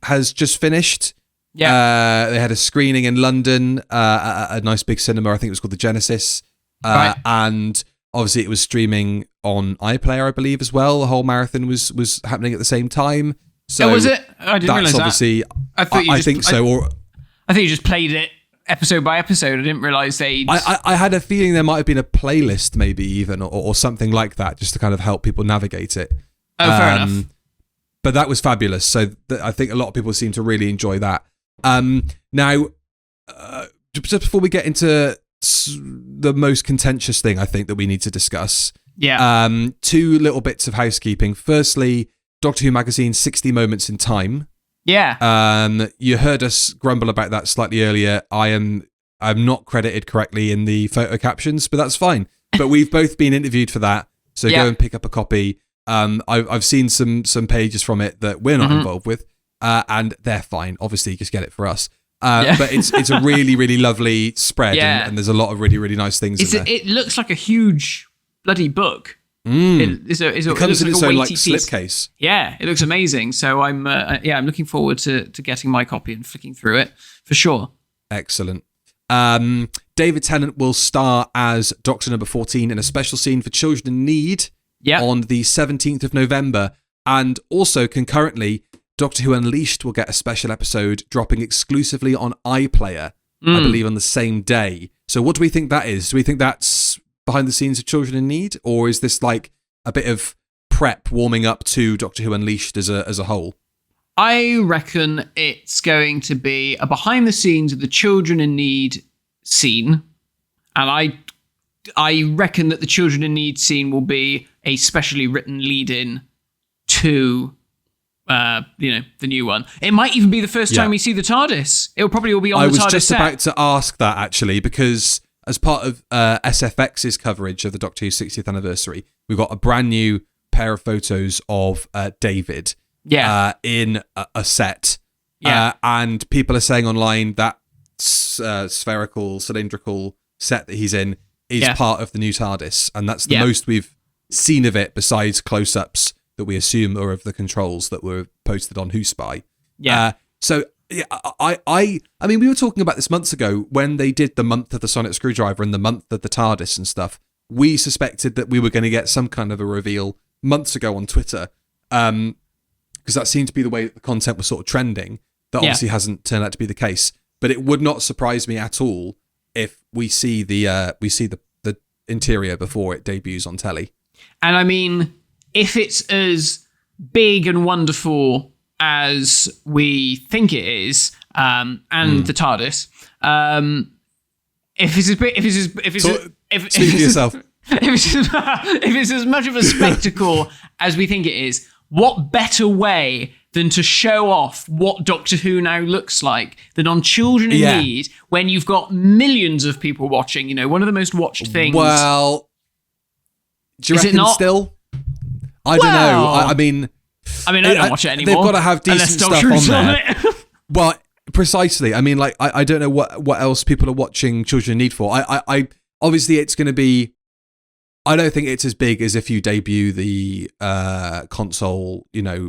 has just finished. Yeah. They had a screening in London at a nice big cinema. I think it was called the Genesis. Right. And obviously it was streaming on iPlayer, I believe, as well. The whole marathon was happening at the same time. So was it? I didn't realise that. Obviously, I think so. I think you just played it episode by episode. I didn't realise they'd... I had a feeling there might have been a playlist, maybe even, or something like that, just to kind of help people navigate it. Oh, fair enough. But that was fabulous. So I think a lot of people seem to really enjoy that. Now, just before we get into the most contentious thing I think that we need to discuss, two little bits of housekeeping. Firstly, Doctor Who Magazine 60 Moments in Time. Yeah. You heard us grumble about that slightly earlier. I'm not credited correctly in the photo captions, but that's fine. But we've both been interviewed for that, so go and pick up a copy. I've seen some pages from it that we're not involved with, and they're fine. Obviously, just get it for us. But it's a really, really lovely spread, and there's a lot of really, really nice things in there. It looks like a huge bloody book. It comes in its own like slipcase. Yeah, it looks amazing. So I'm looking forward to getting my copy and flicking through it for sure. Excellent. David Tennant will star as Doctor Number 14 in a special scene for Children in Need on the 17th of November, and also concurrently, Doctor Who Unleashed will get a special episode dropping exclusively on iPlayer, I believe, on the same day. So what do we think that is? Do we think that's behind the scenes of Children in Need, or is this like a bit of prep warming up to Doctor Who Unleashed as a whole? I reckon it's going to be a behind the scenes of the Children in Need scene, and I reckon that the Children in Need scene will be a specially written lead-in to the new one. It might even be the first time we see the TARDIS. It will probably all be on the TARDIS set. I was just about to ask that, actually, because as part of SFX's coverage of the Doctor Who 60th anniversary, we've got a brand new pair of photos of David in a set. And people are saying online that spherical, cylindrical set that he's in is part of the new TARDIS. And that's the most we've seen of it, besides close-ups that we assume are of the controls that were posted on Who Spy. So... Yeah, I mean, we were talking about this months ago when they did the month of the Sonic Screwdriver and the month of the TARDIS and stuff. We suspected that we were going to get some kind of a reveal months ago on Twitter, because that seemed to be the way that the content was sort of trending. That obviously hasn't turned out to be the case. But it would not surprise me at all if we see the interior before it debuts on telly. And I mean, if it's as big and wonderful as we think it is, and the TARDIS, if it's as much of a spectacle as we think it is, what better way than to show off what Doctor Who now looks like than on Children in Need, when you've got millions of people watching, one of the most watched things. Well, do you reckon not? Still? I don't know. I mean, I don't watch it anymore. They've got to have decent stuff on there. Well, precisely. I mean, like, I don't know what else people are watching Children in Need for. I obviously it's going to be. I don't think it's as big as if you debut the console,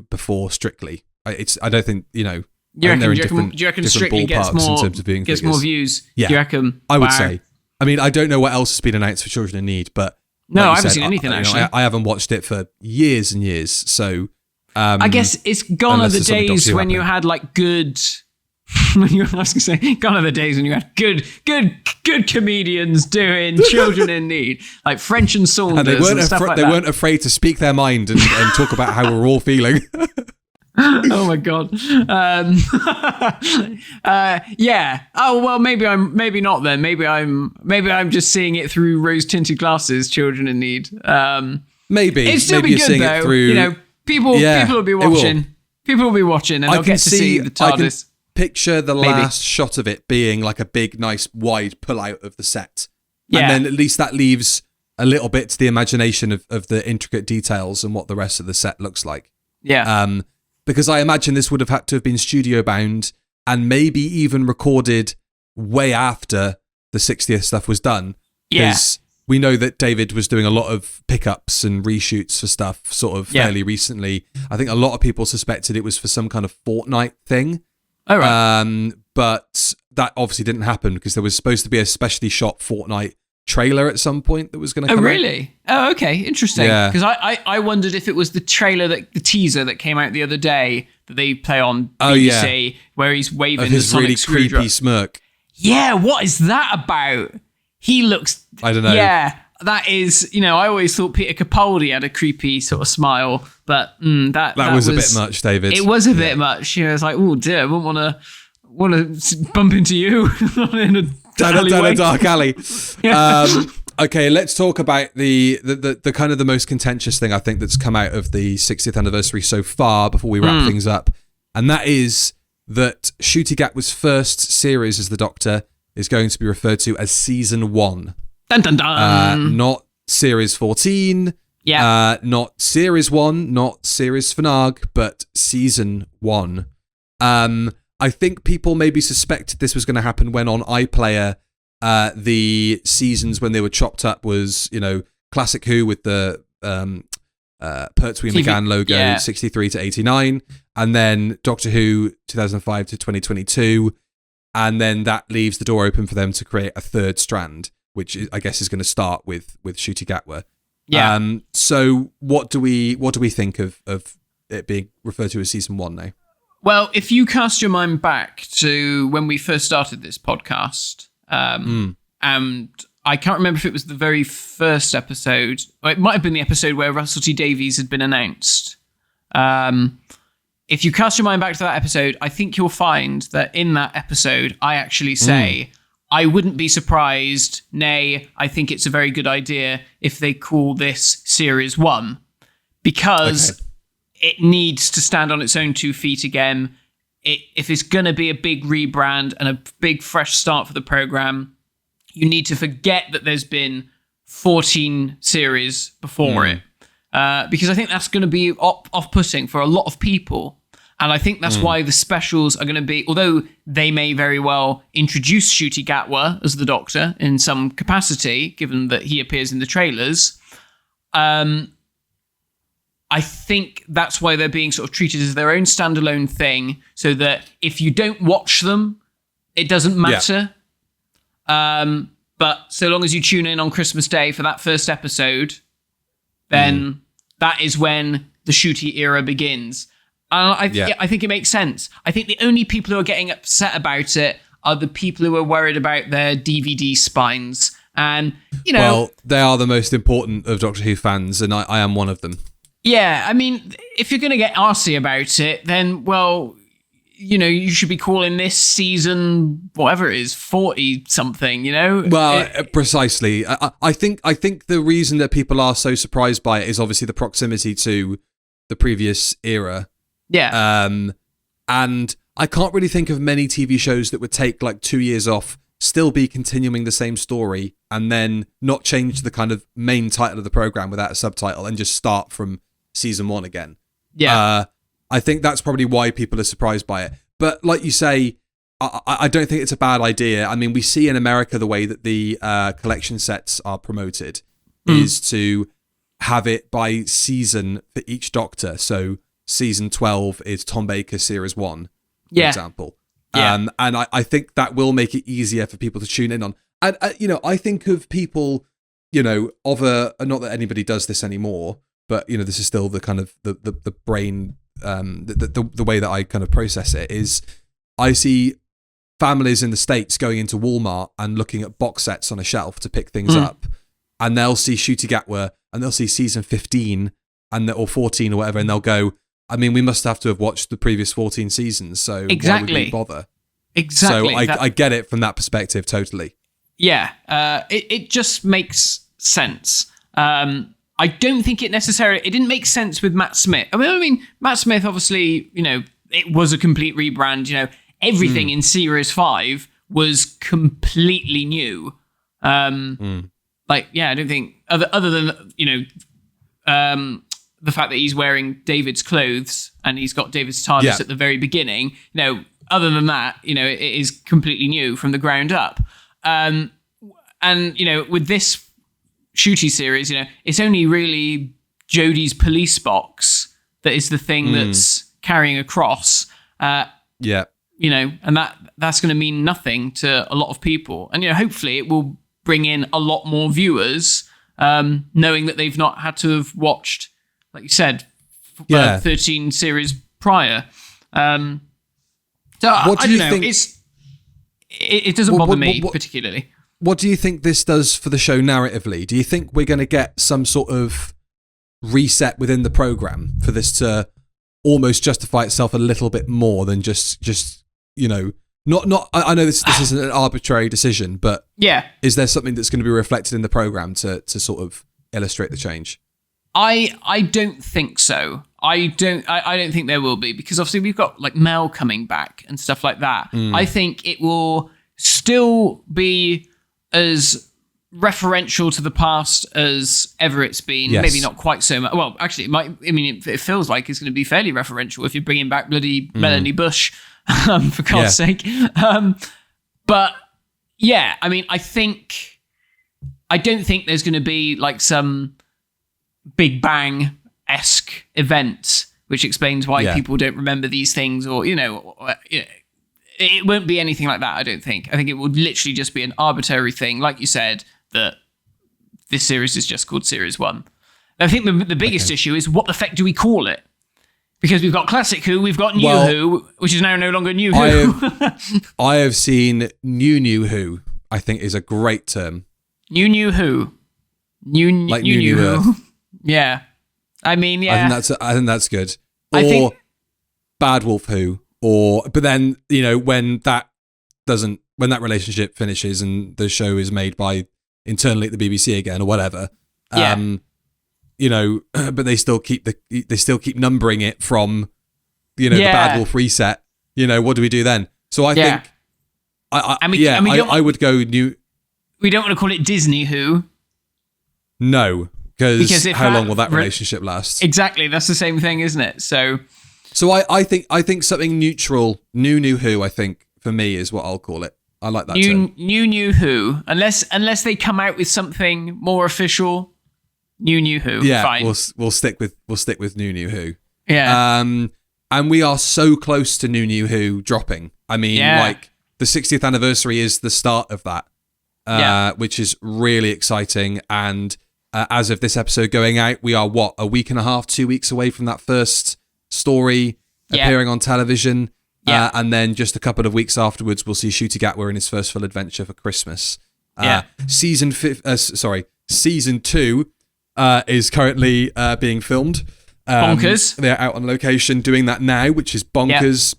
before Strictly. I don't think, Do you reckon Strictly gets more, in terms of viewing gets figures. more views? Yeah, do you reckon? I would say. I mean, I don't know what else has been announced for Children in Need, but no, I haven't seen anything actually. I haven't watched it for years and years, so I guess it's gone are the days when you had like good. I was going to say, gone are the days when you had good comedians doing Children in Need, like French and Saunders, and stuff like that. They weren't afraid to speak their mind and talk about how we're all feeling. Oh my god. Yeah. Oh well, maybe not then. Maybe I'm just seeing it through rose-tinted glasses. Children in Need. Maybe it'd still maybe be good though. Through, people will be watching. People will be watching, and they'll get to see the TARDIS. Picture the last shot of it being like a big, nice, wide pull out of the set. Yeah. And then at least that leaves a little bit to the imagination of the intricate details and what the rest of the set looks like. Yeah. Because I imagine this would have had to have been studio bound and maybe even recorded way after the 60th stuff was done. Because we know that David was doing a lot of pickups and reshoots for stuff sort of fairly recently. I think a lot of people suspected it was for some kind of fortnight thing. Oh, right. But that obviously didn't happen because there was supposed to be a specially shot Fortnite trailer at some point that was going to come out. Oh, really? Oh, okay. Interesting. Because I wondered if it was the trailer, the teaser that came out the other day that they play on BBC, where he's waving the sonic really screwdriver. Creepy smirk. Yeah, what is that about? He looks... I don't know. Yeah, that is... I always thought Peter Capaldi had a creepy sort of smile, but that was a bit much, David. It was a bit much. I was like, oh dear, I wouldn't want to bump into you in a down a dark alley. Okay, let's talk about the kind of the most contentious thing I think that's come out of the 60th anniversary so far before we wrap things up, and that is that Ncuti Gatwa's first series as the Doctor is going to be referred to as Season 1. Dun, dun, dun. Not Series 14, not Series 1, not Series Fnarg, but Season 1. I think people maybe suspected this was going to happen when on iPlayer, the seasons when they were chopped up was, Classic Who with the Pertwee McGann logo, 63 to 89, and then Doctor Who 2005 to 2022, and then that leaves the door open for them to create a third strand, which I guess is going to start with Ncuti Gatwa. Yeah. So what do we think of it being referred to as Season 1 now? Well, if you cast your mind back to when we first started this podcast, and I can't remember if it was the very first episode, or it might have been the episode where Russell T Davies had been announced. If you cast your mind back to that episode, I think you'll find that in that episode, I actually say, I wouldn't be surprised, nay, I think it's a very good idea if they call this Series 1, because it needs to stand on its own 2 feet again. If it's going to be a big rebrand and a big fresh start for the program, you need to forget that there's been 14 series before it. Because I think that's going to be off-putting for a lot of people. And I think that's why the specials are going to be, although they may very well introduce Ncuti Gatwa as the Doctor in some capacity, given that he appears in the trailers, I think that's why they're being sort of treated as their own standalone thing, so that if you don't watch them, it doesn't matter. But so long as you tune in on Christmas Day for that first episode, then that is when the Ncuti era begins. I think it makes sense. I think the only people who are getting upset about it are the people who are worried about their DVD spines. And, well, they are the most important of Doctor Who fans, and I am one of them. Yeah, I mean, if you're going to get arsey about it, then, well, you should be calling this season, whatever it is, 40-something, Well, precisely. I think the reason that people are so surprised by it is obviously the proximity to the previous era. Yeah. And I can't really think of many TV shows that would take like 2 years off, still be continuing the same story, and then not change the kind of main title of the program without a subtitle and just start from season 1 again. Yeah. I think that's probably why people are surprised by it. But like you say, I don't think it's a bad idea. I mean, we see in America the way that the collection sets are promoted is to have it by season for each Doctor. So season 12 is Tom Baker Series 1, for example. Yeah. And I think that will make it easier for people to tune in on. And, I think of people, of not that anybody does this anymore, but, this is still the kind of the brain, the way that I kind of process it is I see families in the States going into Walmart and looking at box sets on a shelf to pick things up. And they'll see Ncuti Gatwa and they'll see season 15 or 14 or whatever. And they'll go, I mean, we must have to have watched the previous 14 seasons. So why would we bother? Exactly. So I get it from that perspective. Totally. Yeah. It just makes sense. I don't think it didn't make sense with Matt Smith. I mean, Matt Smith, obviously, it was a complete rebrand. Everything in Series 5 was completely new. I don't think other than the fact that he's wearing David's clothes and he's got David's TARDIS at the very beginning. Other than that, it is completely new from the ground up. And with this Ncuti series, it's only really Jodie's police box that is the thing that's carrying across. And that's going to mean nothing to a lot of people. And hopefully it will bring in a lot more viewers, knowing that they've not had to have watched, like you said, 13 series prior. So what do you think? It doesn't bother me particularly. What do you think this does for the show narratively? Do you think we're going to get some sort of reset within the program for this to almost justify itself a little bit more than just not? I know this isn't an arbitrary decision, but is there something that's going to be reflected in the program to sort of illustrate the change? I don't think so. I don't think there will be, because obviously we've got like Mel coming back and stuff like that. I think it will still be as referential to the past as ever it's been. Yes. Maybe not quite so much. Well, actually, it might. I mean, it feels like it's going to be fairly referential if you're bringing back bloody Melanie Bush, for God's sake. But yeah, I mean, I don't think there's going to be like some Big Bang-esque event which explains why people don't remember these things, or it won't be anything like that. I don't think. I think it would literally just be an arbitrary thing, like you said, that this series is just called Series 1. I think the biggest issue is, what the feck do we call it? Because we've got Classic Who, we've got New Who, which is now no longer New Who. I have seen New Who, I think is a great term. New Who. New Who. Yeah. I mean, yeah. I think that's good. Or Bad Wolf Who. But then, when that relationship finishes and the show is made by internally at the BBC again or whatever, but they still keep numbering it from, the Bad Wolf reset. What do we do then? So I think, I would go new. We don't want to call it Disney Who. No, because how long will that relationship last? Exactly, that's the same thing, isn't it? So I think something neutral, new Who, I think, for me, is what I'll call it. I like that term. New Who. Unless they come out with something more official, New Who. Yeah, fine. We'll stick with New Who. Yeah. And we are so close to New Who dropping. I mean, like the 60th anniversary is the start of that, which is really exciting. And as of this episode going out, we are a week and a half, 2 weeks away from that first story appearing on television. And then just a couple of weeks afterwards, we'll see Ncuti Gatwa in his first full adventure for Christmas. Season 2 is currently being filmed. Bonkers. They're out on location doing that now, which is bonkers.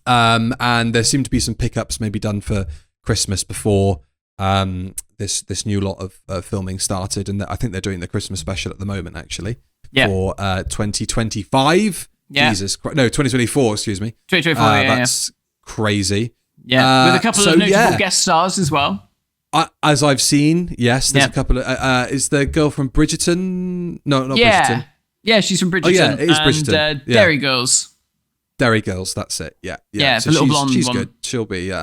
And there seem to be some pickups maybe done for Christmas before this new lot of filming started. And I think they're doing the Christmas special at the moment, actually, for 2025. Yeah. Jesus Christ. No, 2024, excuse me. 2024, That's crazy. Yeah, with a couple of notable guest stars as well. As I've seen, yes, there's a couple of... is the girl from Bridgerton? No, not Bridgerton. Yeah, she's from Bridgerton. Oh, yeah, it is Bridgerton. And Derry Girls. Derry Girls, that's it. Yeah, so the little blonde she's one. good. She'll be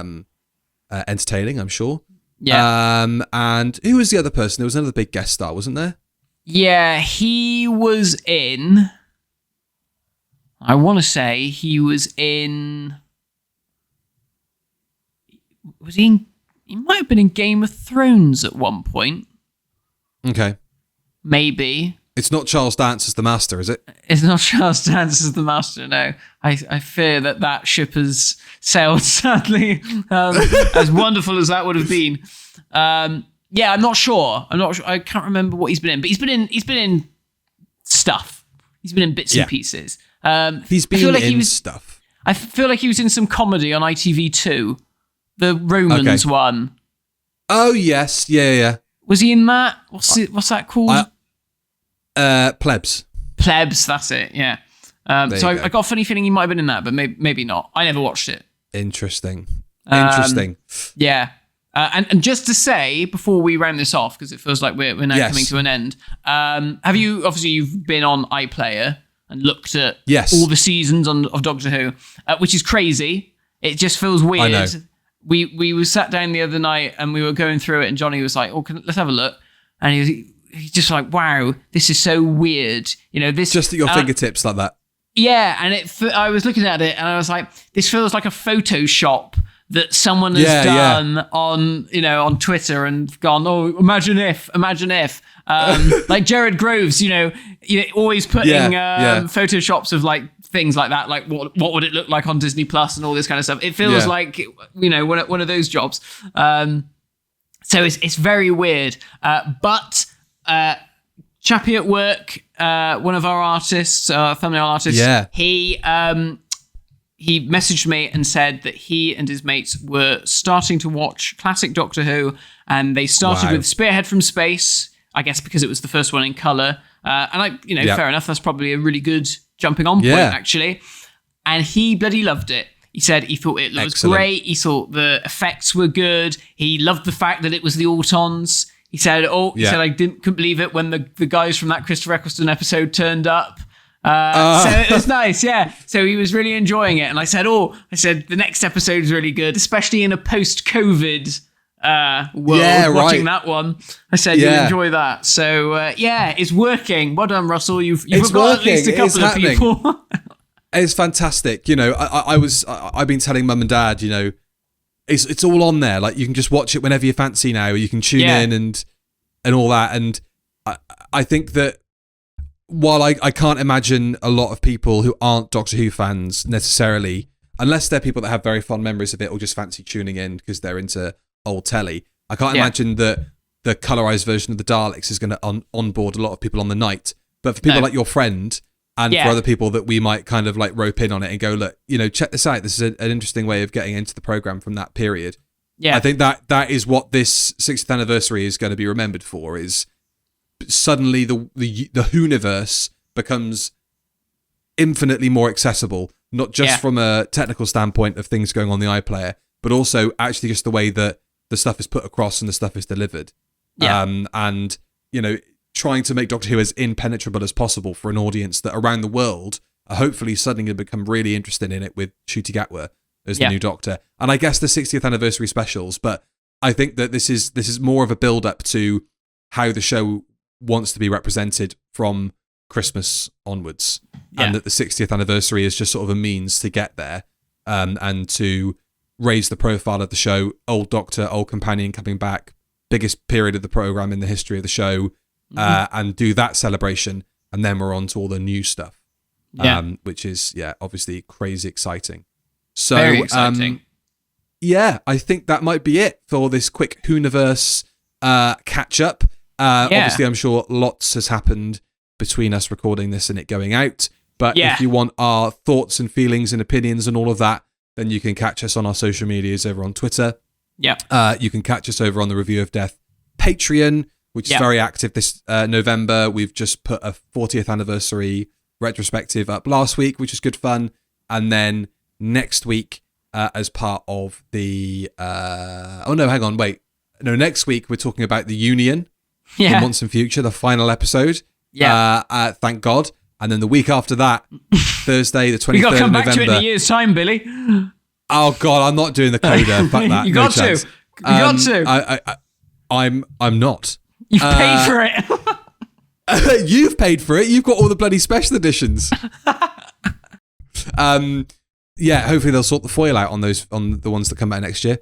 entertaining, I'm sure. Yeah. And who was the other person? There was another big guest star, wasn't there? Yeah, he was in... I want to say he was in... Was he in... He might have been in Game of Thrones at one point. Okay. Maybe. It's not Charles Dance as the Master, is it? It's not Charles Dance as the Master, no. I fear that ship has sailed, sadly, as wonderful as that would have been. Yeah, I'm not sure. I can't remember what he's been in, but he's been in stuff. He's been in bits and pieces. He's been in stuff. I feel like he was in some comedy on ITV2. The Romans one. Oh, yes. Yeah. Was he in that? What's that called? Plebs. Plebs, that's it, yeah. So I got a funny feeling he might have been in that, but maybe not. I never watched it. Interesting. Yeah. And just to say, before we round this off, because it feels like we're now coming to an end, you've been on iPlayer and looked at all the seasons of Doctor Who, which is crazy. It just feels weird. I know. We were sat down the other night and we were going through it, and Johnny was like, let's have a look. And he's just like, wow, this is so weird. This just at your fingertips like that. Yeah, and I was looking at it and I was like, this feels like a Photoshop that someone has done on Twitter and gone, oh, imagine if. Like Jared Groves, always putting Photoshops of like things like that, like what would it look like on Disney Plus and all this kind of stuff. It feels like one of those jobs. So it's very weird. But Chappie at work, one of our artists, thumbnail artists, he messaged me and said that he and his mates were starting to watch classic Doctor Who, and they started with Spearhead from Space, I guess because it was the first one in colour. And fair enough, that's probably a really good jumping on point, actually. And he bloody loved it. He said he thought it was great. He thought the effects were good. He loved the fact that it was the Autons. He said, I couldn't believe it when the guys from that Christopher Eccleston episode turned up. So it was nice, yeah. So he was really enjoying it. And I said, the next episode is really good, especially in a post-COVID world, watching that one. I said, you'll enjoy that. So, it's working. Well done, Russell. You've got at least a couple of people. It's fantastic. I've been telling mum and dad, it's all on there. Like, you can just watch it whenever you fancy now. You can tune in and all that. And I think that while I can't imagine a lot of people who aren't Doctor Who fans necessarily, unless they're people that have very fond memories of it or just fancy tuning in because they're into old telly, I can't imagine that the colorized version of the Daleks is going to onboard a lot of people on the night. But for people like your friend and for other people that we might kind of like rope in on it and go, look, check this out. This is an interesting way of getting into the program from that period. Yeah. I think that is what this 60th anniversary is going to be remembered for, is suddenly the Whoniverse becomes infinitely more accessible, not just from a technical standpoint of things going on the iPlayer, but also actually just the way that the stuff is put across and the stuff is delivered. Yeah. And trying to make Doctor Who as impenetrable as possible for an audience that around the world are hopefully suddenly going to become really interested in it with Ncuti Gatwa as the new Doctor. And I guess the 60th anniversary specials, but I think that this is more of a build-up to how the show wants to be represented from Christmas onwards, and that the 60th anniversary is just sort of a means to get there, and to raise the profile of the show. Old Doctor, old companion coming back, biggest period of the program in the history of the show, and do that celebration, and then we're on to all the new stuff, which is obviously crazy exciting. So very exciting. I think that might be it for this quick Whoniverse catch up. Obviously, I'm sure lots has happened between us recording this and it going out. But if you want our thoughts and feelings and opinions and all of that, then you can catch us on our social medias over on Twitter. Yeah. You can catch us over on the Review of Death Patreon, which is very active this November. We've just put a 40th anniversary retrospective up last week, which was good fun. And then next week, as part of the... next week we're talking about the Union in Months in Future, the final episode. Thank God. And then the week after that, Thursday, the 23rd of November. You got to come back to it in a year's time, Billy. Oh God, I'm not doing the coda. Fuck that. You got to. You got to. I'm not. You've paid for it. You've paid for it. You've got all the bloody special editions. Hopefully they'll sort the foil out on the ones that come out next year.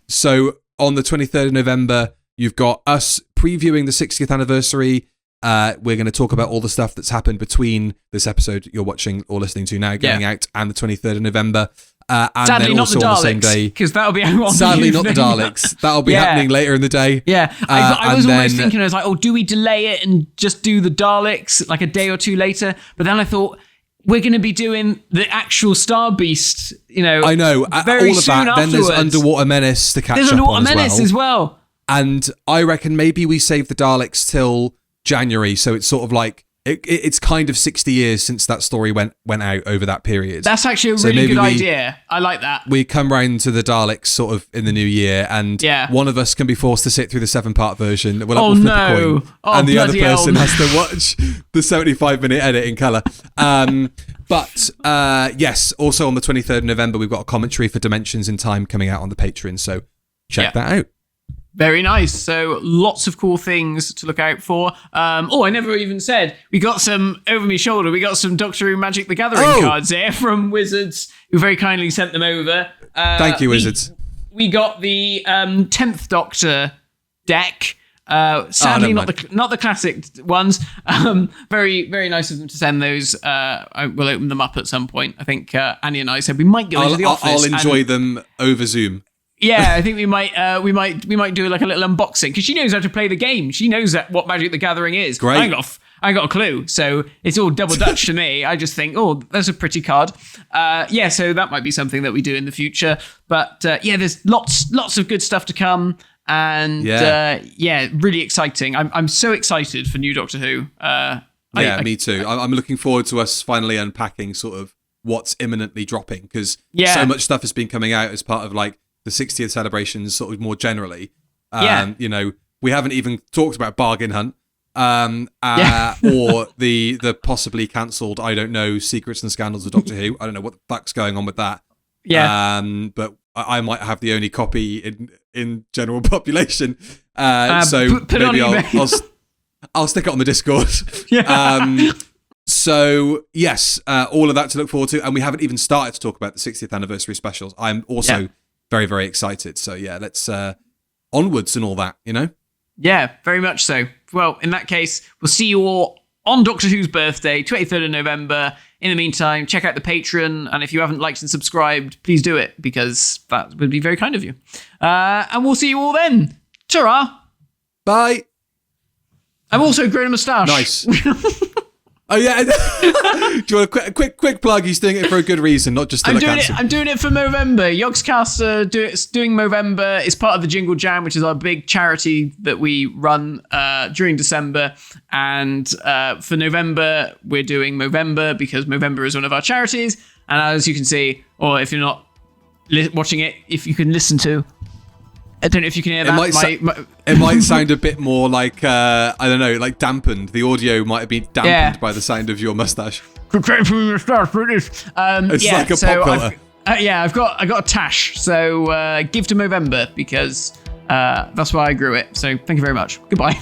So on the 23rd of November, you've got us previewing the 60th anniversary. We're going to talk about all the stuff that's happened between this episode you're watching or listening to now going out and the 23rd of November. And sadly, then not also the on the same Daleks, day. because that'll be on sadly the not the Daleks. That'll be happening later in the day. Yeah, I was almost thinking, I was like, do we delay it and just do the Daleks like a day or two later? But then I thought, we're going to be doing the actual Star Beast, I know, very all of soon that. Then there's Underwater Menace to catch up on as well. There's Underwater Menace as well. And I reckon maybe we save the Daleks till January, so it's sort of like it's kind of 60 years since that story went out over that period. That's actually a really good idea. I like that. We come round to the Daleks sort of in the new year, and one of us can be forced to sit through the 7-part version. We'll flip a coin, and the other person has to watch the 75-minute edit in colour. But yes, also on the 23rd of November, we've got a commentary for Dimensions in Time coming out on the Patreon, so check that out. Very nice. So lots of cool things to look out for. I never even said, we got some, over my shoulder, we got some Doctor Who Magic the Gathering cards here from Wizards, who very kindly sent them over. Thank you, Wizards. We got the 10th Doctor deck. Sadly, not the classic ones. Very, very nice of them to send those. I will open them up at some point. I think Annie and I said we might go into the office. I'll enjoy them over Zoom. Yeah, I think we might do like a little unboxing, because she knows how to play the game. She knows what Magic the Gathering is. Great. I got a clue, so it's all double Dutch to me. I just think, that's a pretty card. So that might be something that we do in the future. But there's lots of good stuff to come, and really exciting. I'm so excited for new Doctor Who. Me too. I'm looking forward to us finally unpacking sort of what's imminently dropping, because so much stuff has been coming out as part of like the 60th celebrations, sort of more generally. We haven't even talked about Bargain Hunt, or the possibly cancelled, I don't know, Secrets and Scandals of Doctor Who. I don't know what the fuck's going on with that. But I might have the only copy in general population. So maybe I'll stick it on the Discord. So yes, all of that to look forward to, and we haven't even started to talk about the 60th anniversary specials. I'm also very, very excited. So yeah, let's onwards and all that, Yeah, very much so. Well, in that case, we'll see you all on Doctor Who's birthday, 23rd of November. In the meantime, check out the Patreon, and if you haven't liked and subscribed, please do it, because that would be very kind of you. And we'll see you all then. Ta-ra! Bye! I've also grown a moustache. Nice. Oh yeah! Do you want a quick plug? He's doing it for a good reason, not just to look handsome. I'm doing it for Movember. Yogscast doing Movember. It's part of the Jingle Jam, which is our big charity that we run during December. And for November, we're doing Movember, because Movember is one of our charities. And as you can see, or if you're not watching it, if you can listen to, I don't know if you can hear that. It might sound a bit more like, I don't know, like dampened. The audio might have been dampened by the sound of your mustache. It's like a pop filter. I've got a tash. So give to Movember, because that's why I grew it. So thank you very much. Goodbye.